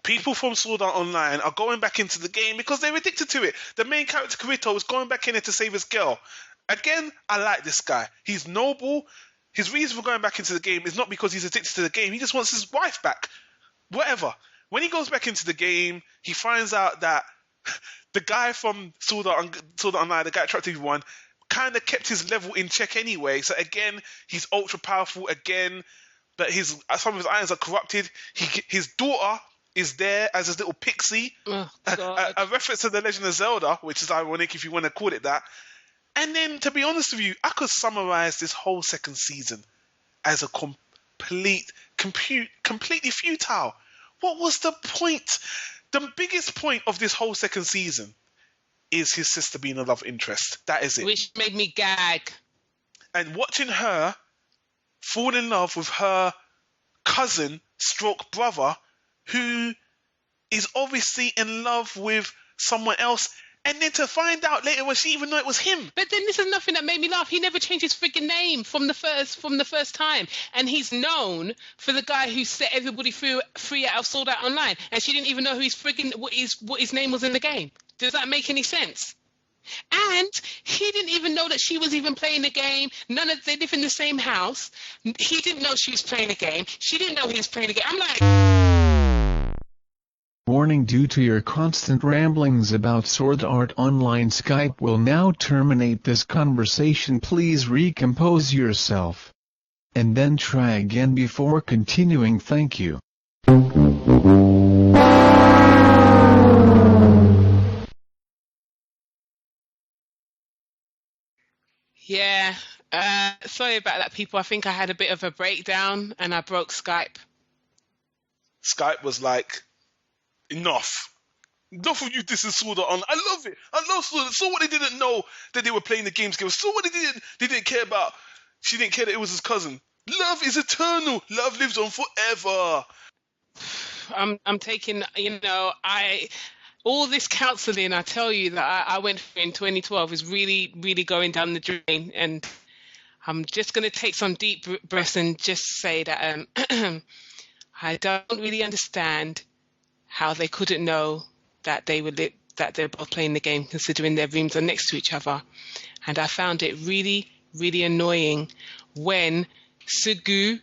People from Sword Art Online are going back into the game because they're addicted to it. The main character, Kirito, is going back in it to save his girl. Again, I like this guy. He's noble. His reason for going back into the game is not because he's addicted to the game. He just wants his wife back. Whatever. When he goes back into the game, he finds out that the guy from Sword Art Online, the guy at Attractive One, kind of kept his level in check anyway. So again, he's ultra powerful again, but some of his items are corrupted. His daughter is there as his little pixie. Oh, a reference to The Legend of Zelda, which is ironic if you want to call it that. And then, to be honest with you, I could summarize this whole second season as a completely futile. What was the point? The biggest point of this whole second season is his sister being a love interest. That is it. Which made me gag. And watching her fall in love with her cousin, stroke brother, who is obviously in love with someone else. And then to find out later when she even know it was him. But then this is nothing that made me laugh. He never changed his friggin' name from the first time. And he's known for the guy who set everybody free out of Sword Art Online. And she didn't even know what his name was in the game. Does that make any sense? And he didn't even know that she was even playing the game. They live in the same house. He didn't know she was playing the game. She didn't know he was playing the game. I'm like... Warning: due to your constant ramblings about Sword Art Online, Skype will now terminate this conversation. Please recompose yourself. And then try again before continuing. Thank you. Yeah, sorry about that, people. I think I had a bit of a breakdown and I broke Skype. Skype was like... Enough of you dissing Sword Art Online. I love it. I love Sword Art. So what, they didn't know that they were playing the games together. So what, they didn't care about. She didn't care that it was his cousin. Love is eternal. Love lives on forever. I'm taking, all this counselling, I tell you, that I went through in 2012 is really, really going down the drain. And I'm just going to take some deep breaths and just say that I don't really understand how they couldn't know that they were both playing the game, considering their rooms are next to each other. And I found it really, really annoying when Sugu,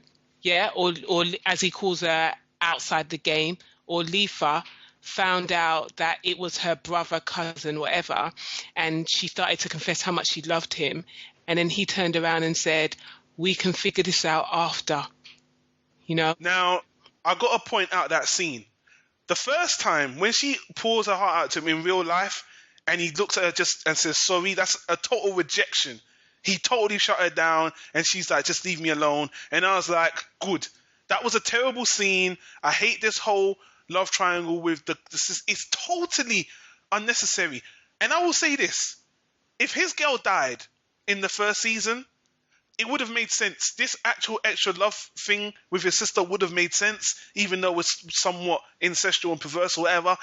or as he calls her outside the game, or Lifa, found out that it was her brother, cousin, whatever, and she started to confess how much she loved him, and then he turned around and said, "We can figure this out after," you know. Now, I got to point out that scene. The first time when she pours her heart out to him in real life, and he looks at her just and says sorry, that's a total rejection. He totally shut her down, and she's like, "Just leave me alone." And I was like, good. That was a terrible scene. I hate this whole love triangle with it's totally unnecessary. And I will say this: if his girl died in the first season, it would have made sense. This actual extra love thing with his sister would have made sense, even though it's somewhat incestual and perverse or whatever.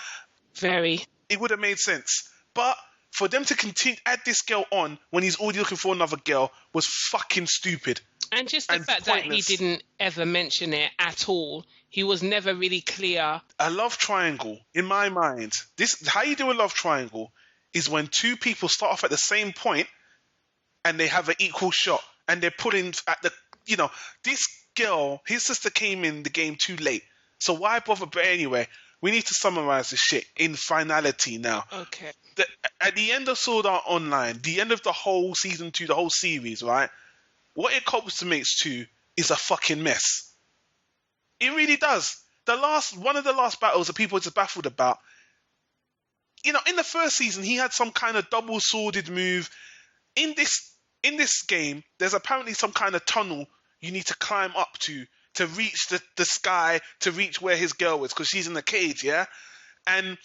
Very. It would have made sense. But for them to continue add this girl on when he's already looking for another girl was fucking stupid. And just the fact pointless. that he didn't ever mention it at all. He was never really clear. A love triangle, in my mind, how you do a love triangle is when two people start off at the same point and they have an equal shot. And they're put in at the, this girl, his sister came in the game too late. So why bother? But anyway, we need to summarize this shit in finality now. Okay. At the end of Sword Art Online, the end of the whole season 2, the whole series, right? What it consummates to is a fucking mess. It really does. One of the last battles that people are just baffled about. In the first season, he had some kind of double-sworded move. In this game, there's apparently some kind of tunnel you need to climb up to reach the sky, to reach where his girl is, because she's in the cage, yeah? And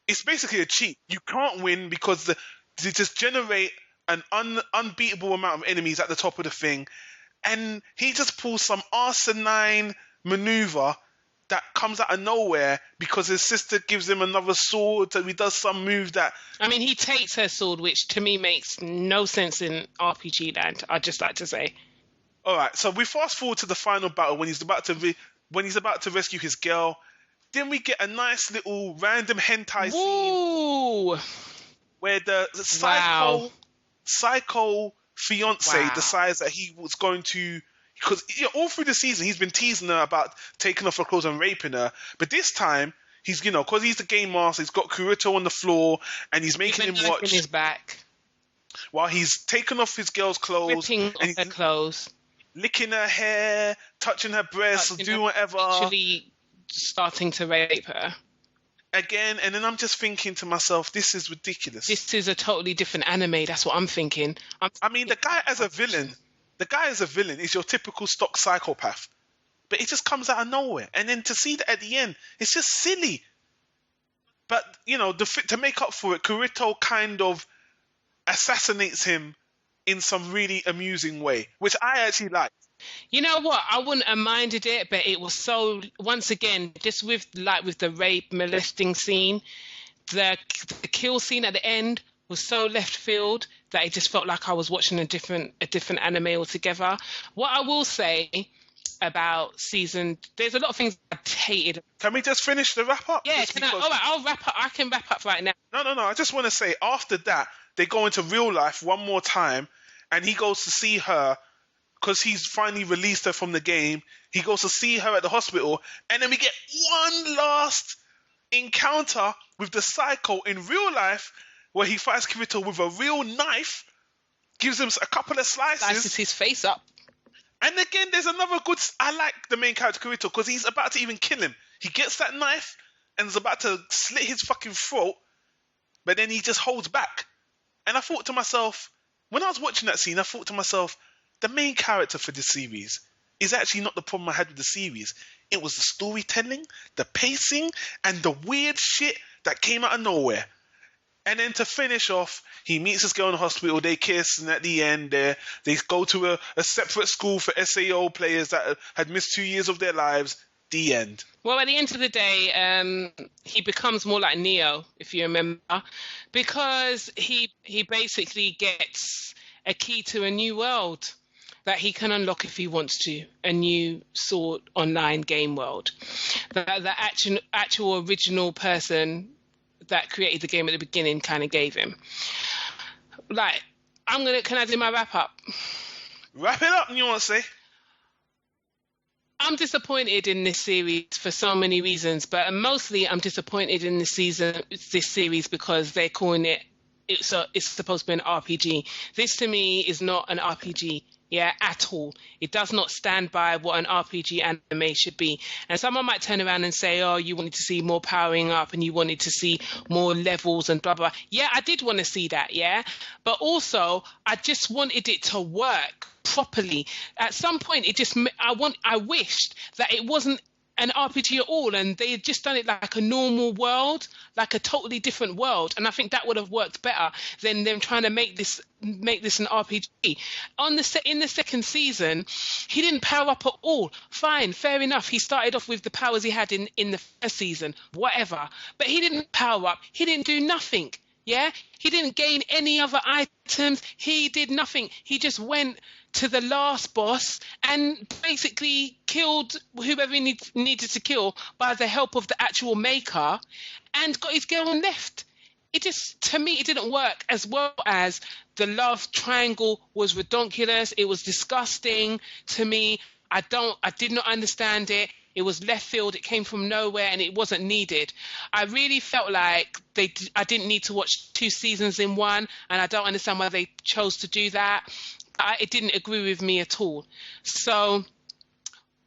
it's basically a cheat. You can't win because they just generate an unbeatable amount of enemies at the top of the thing, and he just pulls some asinine maneuver that comes out of nowhere because his sister gives him another sword, so he does some move that... I mean, he takes her sword, which to me makes no sense in RPG land, I'd just like to say. All right, so we fast forward to the final battle when he's about to rescue his girl. Then we get a nice little random hentai scene where the psycho fiance decides that he was going to... Because all through the season, he's been teasing her about taking off her clothes and raping her. But this time, he's, because he's the game master, he's got Kurito on the floor, and he's making him watch his back while he's taking off his girl's clothes, ripping off her clothes, licking her hair, touching her breasts, doing whatever. Actually starting to rape her. Again, and then I'm just thinking to myself, this is ridiculous. This is a totally different anime, that's what I'm thinking. The guy as a villain... The guy as a villain is your typical stock psychopath. But it just comes out of nowhere. And then to see that at the end, it's just silly. But, to make up for it, Kurito kind of assassinates him in some really amusing way, which I actually liked. You know what? I wouldn't have minded it, but it was so, once again, just with the rape, molesting scene, the kill scene at the end was so left field that it just felt like I was watching a different anime altogether. What I will say about there's a lot of things I hated. Can we just finish the wrap up? Yeah, all right, I'll wrap up. I can wrap up right now. No. I just want to say, after that, they go into real life one more time, and he goes to see her because he's finally released her from the game. He goes to see her at the hospital, and then we get one last encounter with the psycho in real life, where he fights Kirito with a real knife, gives him a couple of slices. Slices his face up. And again, there's another good... I like the main character, Kirito, because he's about to even kill him. He gets that knife and is about to slit his fucking throat, but then he just holds back. And I thought to myself, when I was watching that scene, I thought to myself, the main character for this series is actually not the problem I had with the series. It was the storytelling, the pacing, and the weird shit that came out of nowhere. And then to finish off, he meets this girl in the hospital, they kiss, and at the end, they go to a separate school for SAO players that had missed 2 years of their lives. The end. Well, at the end of the day, he becomes more like Neo, if you remember, because he basically gets a key to a new world that he can unlock if he wants to, a new Sword Online game world. The actual original person that created the game at the beginning kind of gave him. Can I do my wrap up? Wrap it up, you want to say? I'm disappointed in this series for so many reasons, but mostly I'm disappointed in this series because they're calling it's supposed to be an RPG. This to me is not an RPG, yeah, at all. It does not stand by what an RPG anime should be. And someone might turn around and say, "Oh, you wanted to see more powering up and you wanted to see more levels and blah blah." Yeah, I did want to see that, yeah, but also I just wanted it to work properly. At some point, I wished that it wasn't an RPG at all, and they had just done it like a normal world, like a totally different world, and I think that would have worked better than them trying to make this an RPG. In the second season, he didn't power up at all. Fine, fair enough. He started off with the powers he had in the first season, whatever. But he didn't power up. He didn't do nothing. Yeah, he didn't gain any other items. He did nothing. He just went to the last boss and basically killed whoever he needed to kill by the help of the actual maker and got his girl and left. It just, to me, it didn't work, as well as the love triangle was redonkulous. It was disgusting to me. I did not understand it. It was left field. It came from nowhere, and it wasn't needed. I really felt like I didn't need to watch 2 seasons in one, and I don't understand why they chose to do that. It didn't agree with me at all. So,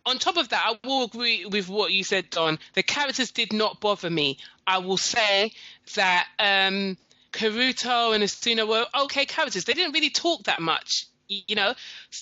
on top of that, I will agree with what you said, Don. The characters did not bother me. I will say that Karuto and Asuna were okay characters. They didn't really talk that much. You know,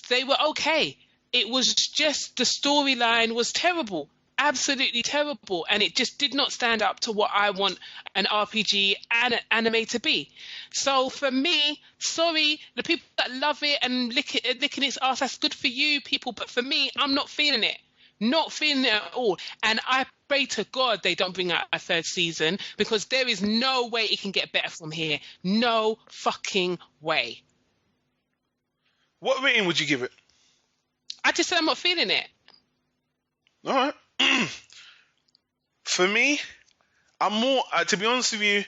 they were okay. It was just the storyline was terrible, absolutely terrible, and it just did not stand up to what I want an RPG and anime to be. So for me, sorry, the people that love it and licking its ass, that's good for you people, but for me, I'm not feeling it. Not feeling it at all. And I pray to God they don't bring out a 3rd season, because there is no way it can get better from here. No fucking way. What rating would you give it? I just said I'm not feeling it. All right. For me, I'm more, to be honest with you,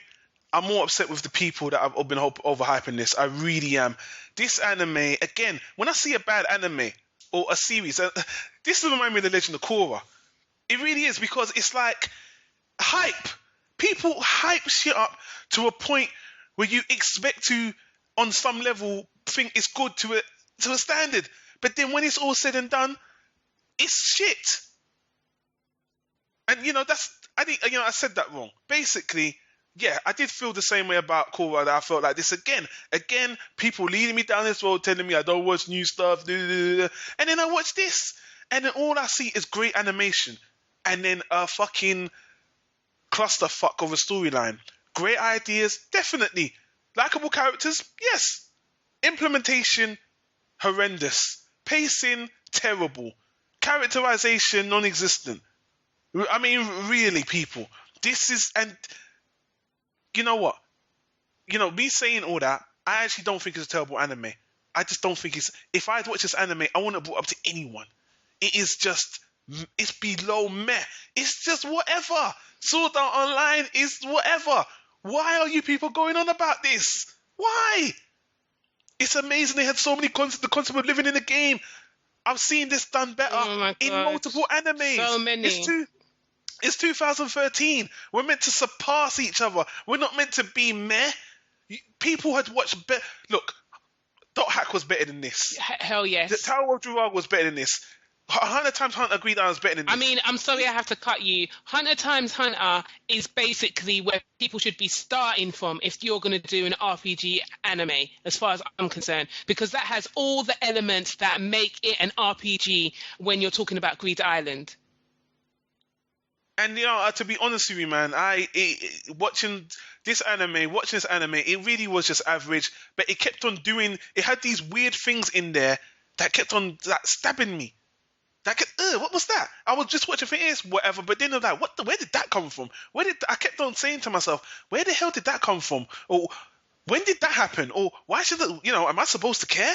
I'm more upset with the people that have been overhyping this. I really am. This anime, again, when I see a bad anime or a series, this will remind me of The Legend of Korra. It really is, because it's like hype. People hype shit up to a point where you expect to, on some level, think it's good to a standard. But then when it's all said and done, it's shit. And I said that wrong. Basically, yeah, I did feel the same way about Korra. That I felt like this again, people leading me down this road, telling me I don't watch new stuff, and then I watch this, and then all I see is great animation, and then a fucking clusterfuck of a storyline. Great ideas, definitely. Likable characters, yes. Implementation, horrendous. Pacing, terrible. Characterization, non-existent. I mean, really, people. This is, and you know what? Me saying all that, I actually don't think it's a terrible anime. I just don't think if I'd watched this anime, I wouldn't have brought up to anyone. It is just, it's below meh. It's just whatever. Sword Art Online is whatever. Why are you people going on about this? Why? It's amazing they had so many concepts, the concept of living in a game. I've seen this done better in multiple animes. So many. It's 2013. We're meant to surpass each other. We're not meant to be meh. People had watched better. Look, Dot Hack was better than this. Hell yes. The Tower of Druag was better than this. 100 times Hunter agreed I was better than this. I mean, I'm sorry I have to cut you. 100 times Hunter is basically where people should be starting from if you're going to do an RPG anime, as far as I'm concerned, because that has all the elements that make it an RPG when you're talking about Greed Island. And to be honest with you, man, watching this anime, it really was just average. But it kept on doing. It had these weird things in there that kept on stabbing me. What was that? I was just watching for this, whatever. But then I'm like, where did that come from? I kept on saying to myself, where the hell did that come from? Or when did that happen? Or why should am I supposed to care?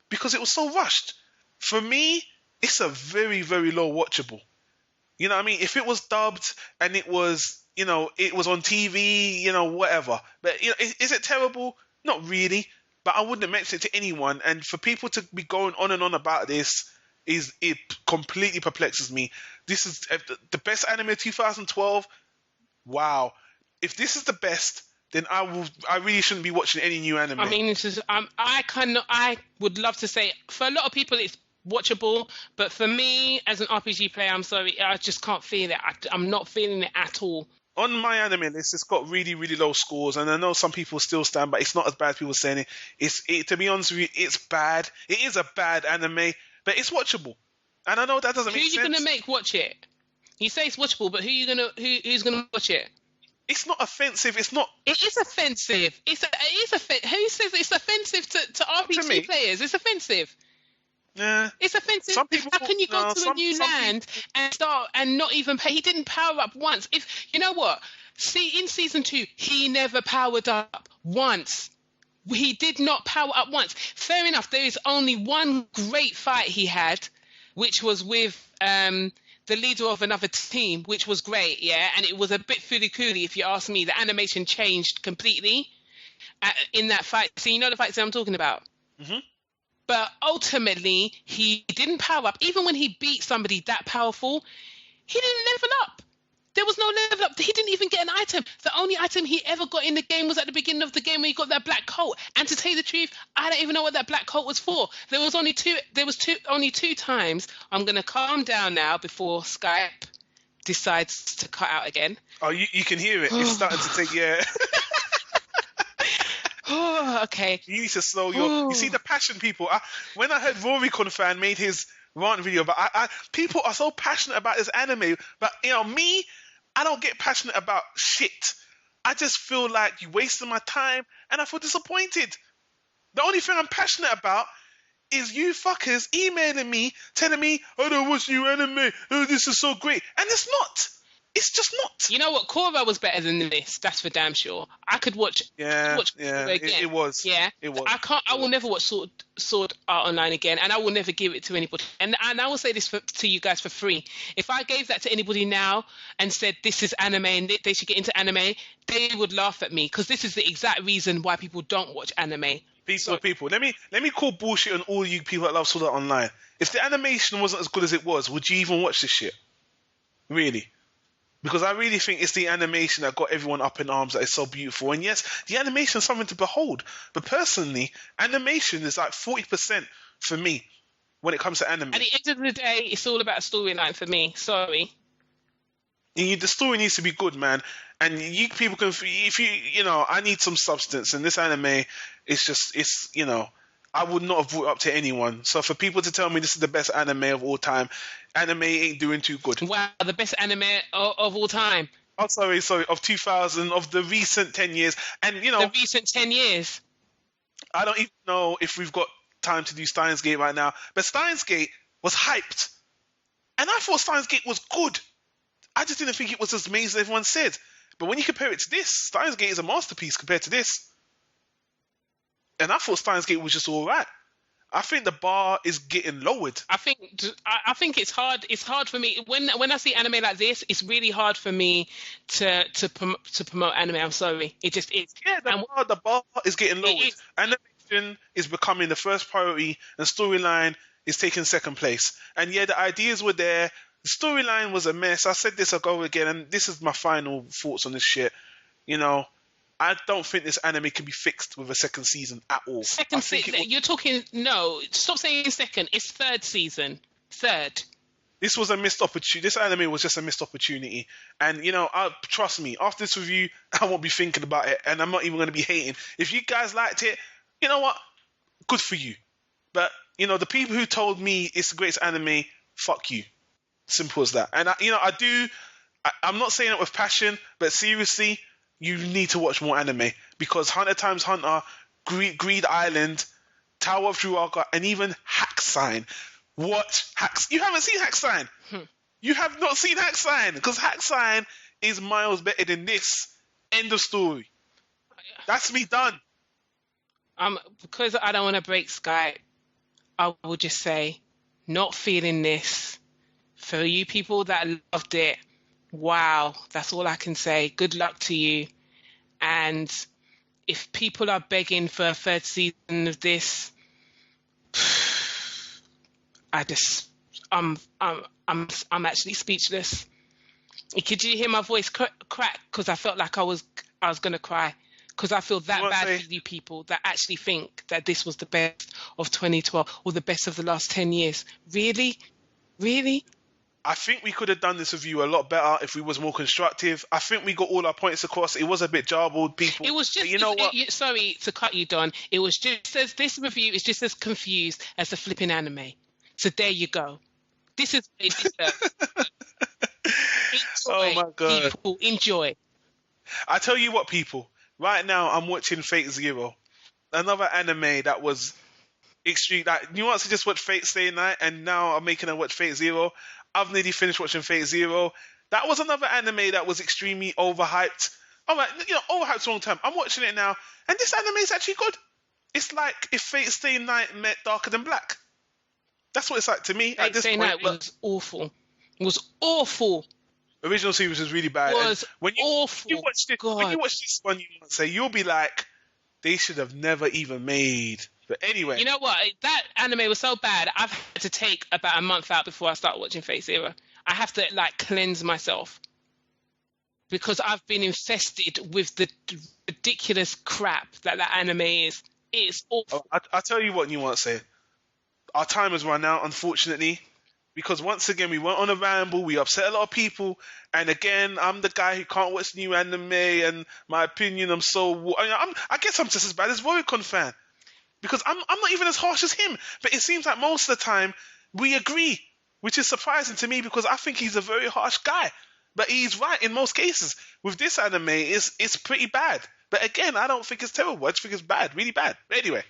Because it was so rushed. For me, it's a very, very low watchable. You know what I mean? If it was dubbed and it was, it was on TV, whatever. But, is it terrible? Not really. But I wouldn't have mentioned it to anyone. And for people to be going on and on about this, it completely perplexes me. This is the best anime of 2012. Wow. If this is the best, then I really shouldn't be watching any new anime. I mean, this is I would love to say for a lot of people it's watchable, but for me as an RPG player, I'm sorry, I just can't feel it. I'm not feeling it at all. On my anime list, it's got really, really low scores, and I know some people still stand, but it's not as bad as people saying it. To be honest with you, it's bad. It is a bad anime, but it's watchable. And I know that doesn't make sense. Who are you gonna make watch it? You say it's watchable, but who's gonna watch it? It's not offensive. It's not. It is offensive. It is offensive. Who says it's offensive to RPG players? It's offensive. Yeah. It's offensive. Some people, How can you go to a new land and start and not even pay? He didn't power up once. If you know what, see in season 2, he never powered up once. He did not power up once. Fair enough. There is only one great fight he had, which was with the leader of another team, which was great, yeah. And it was a bit fooly-cooly, if you ask me. The animation changed completely in that fight. So you know the fights that I'm talking about. Mm-hmm. But ultimately, he didn't power up. Even when he beat somebody that powerful, he didn't level up. There was no level up. He didn't even get an item. The only item he ever got in the game was at the beginning of the game when he got that black coat. And to tell you the truth, I don't even know what that black coat was for. There was only two times. I'm going to calm down now before Skype decides to cut out again. Oh, you can hear it. It's starting to take, yeah. Oh, okay. You need to slow your. You see the passion, people. When I heard Rory Fan made his rant video, but people are so passionate about this anime. But me, I don't get passionate about shit. I just feel like you wasted my time, and I feel disappointed. The only thing I'm passionate about is you fuckers emailing me, telling me, "I don't watch new anime. Oh, this is so great," and it's not. It's just not. You know what? Korra was better than this. That's for damn sure. I could watch. Korra again. It was. Yeah, it was. I will never watch Sword Art Online again, and I will never give it to anybody. And I will say this to you guys for free. If I gave that to anybody now and said this is anime and they should get into anime, they would laugh at me because this is the exact reason why people don't watch anime. People, let me call bullshit on all you people that love Sword Art Online. If the animation wasn't as good as it was, would you even watch this shit? Really? Because I really think it's the animation that got everyone up in arms that is so beautiful. And yes, the animation is something to behold. But personally, animation is like 40% for me when it comes to anime. At the end of the day, it's all about storyline for me. Sorry. The story needs to be good, man. And you people can, if I need some substance. And this anime, it's I would not have brought it up to anyone. So for people to tell me this is the best anime of all time, anime ain't doing too good. Wow, the best anime of all time. Oh, sorry, of 2000, of the recent 10 years. And, the recent 10 years. I don't even know if we've got time to do Steins Gate right now. But Steins Gate was hyped. And I thought Steins Gate was good. I just didn't think it was as amazing as everyone said. But when you compare it to this, Steins Gate is a masterpiece compared to this. And I thought Steins Gate was just all right. I think the bar is getting lowered. I think it's hard. It's hard for me when I see anime like this. It's really hard for me to promote anime. I'm sorry. It just is. Yeah, the bar is getting lowered. Animation is becoming the first priority, and storyline is taking second place. And yeah, the ideas were there. The storyline was a mess. I said this, I'll go again, and this is my final thoughts on this shit. I don't think this anime can be fixed with a second season at all. Second season? You're talking... No, stop saying second. It's third season. Third. This was a missed opportunity. This anime was just a missed opportunity. And, trust me, after this review, I won't be thinking about it, and I'm not even going to be hating. If you guys liked it, you know what? Good for you. But, the people who told me it's the greatest anime, fuck you. Simple as that. And, I'm not saying it with passion, but seriously... You need to watch more anime because Hunter x Hunter, Greed Island, Tower of Druaga, and even Hack Sign. Watch Hack. You haven't seen Hack Sign. You have not seen Hack Sign because Hack Sign is miles better than this. End of story. That's me done. Because I don't want to break Skype, I will just say, not feeling this. For you people that loved it, wow, that's all I can say. Good luck to you. And if people are begging for a third season of this, I just I'm actually speechless. Could you hear my voice crack? Because I felt like I was going to cry. Because I feel that bad for you people that actually think that this was the best of 2012 or the best of the last 10 years. Really? Really? I think we could have done this review a lot better if we was more constructive. I think we got all our points across. It was a bit jarbled, people. It was just, but you know what? Sorry to cut you, Don. It was just as, this review is just as confused as the flipping anime. So there you go. This is what it deserves. Oh my God. People, enjoy. I tell you what, people. Right now, I'm watching Fate Zero, another anime that was extreme. Like, you want to just watch Fate Stay Night, and now I'm making her watch Fate Zero. I've nearly finished watching Fate Zero. That was another anime that was extremely overhyped. All right, overhyped's the wrong term. I'm watching it now, and this anime is actually good. It's like if Fate Stay Night met Darker Than Black. That's what it's like to me at this point. Night was awful. It was awful. Original series was really bad. It was awful. When you watch this one, you'll be like, they should have never even made. But anyway. You know what? That anime was so bad, I've had to take about a month out before I start watching Fate Zero. I have to, cleanse myself. Because I've been infested with the ridiculous crap that anime is. It's awful. I'll tell you what you want to say. Our time has run out, unfortunately. Because once again, we went on a ramble, we upset a lot of people, and again, I'm the guy who can't watch new anime, and my opinion, I guess I'm just as bad as Waricon fan. Because I'm not even as harsh as him, but it seems like most of the time, we agree, which is surprising to me, because I think he's a very harsh guy. But he's right in most cases. With this anime, it's pretty bad. But again, I don't think it's terrible, I just think it's bad, really bad. But anyway,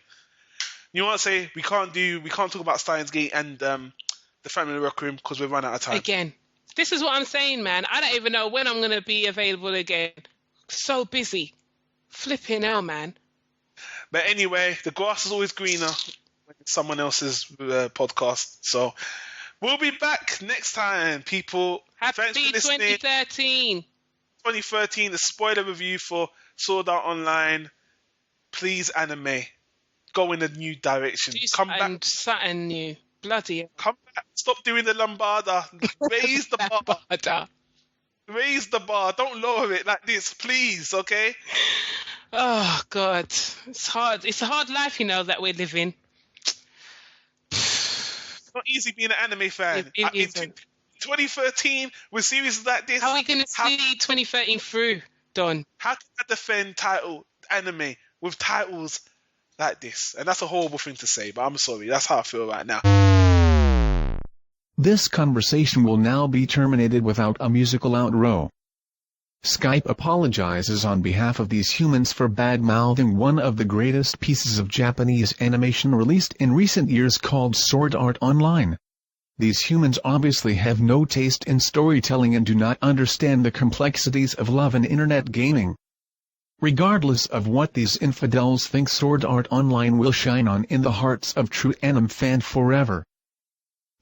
you want to say, we can't talk about Steins Gate and the Family Rec Room because we've run out of time. Again, this is what I'm saying, man. I don't even know when I'm going to be available again. So busy. Flipping hell, man. But anyway, the grass is always greener when it's someone else's podcast. So we'll be back next time, people. Happy 2013. 2013, the spoiler review for Sword Art Online. Please, anime, go in a new direction. Come back. Something new. Bloody hell. Come back. Stop doing the lambada. Raise the bar. Raise the bar. Don't lower it like this, please, okay? Oh, God. It's hard. It's a hard life, that we're living. It's not easy being an anime fan. It isn't. 2013, with series like this. How are we going to see 2013 through, Don? How can I defend anime with titles like this? And that's a horrible thing to say, but I'm sorry. That's how I feel right now. This conversation will now be terminated without a musical outro. Skype apologizes on behalf of these humans for bad-mouthing one of the greatest pieces of Japanese animation released in recent years called Sword Art Online. These humans obviously have no taste in storytelling and do not understand the complexities of love and internet gaming. Regardless of what these infidels think, Sword Art Online will shine on in the hearts of true anime fans forever.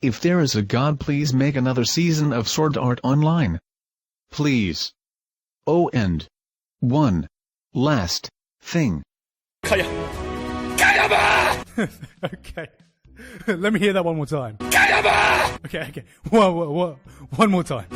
If there is a God, please make another season of Sword Art Online. Please. Oh, and one last thing. Okay. Let me hear that one more time. Okay. One more time.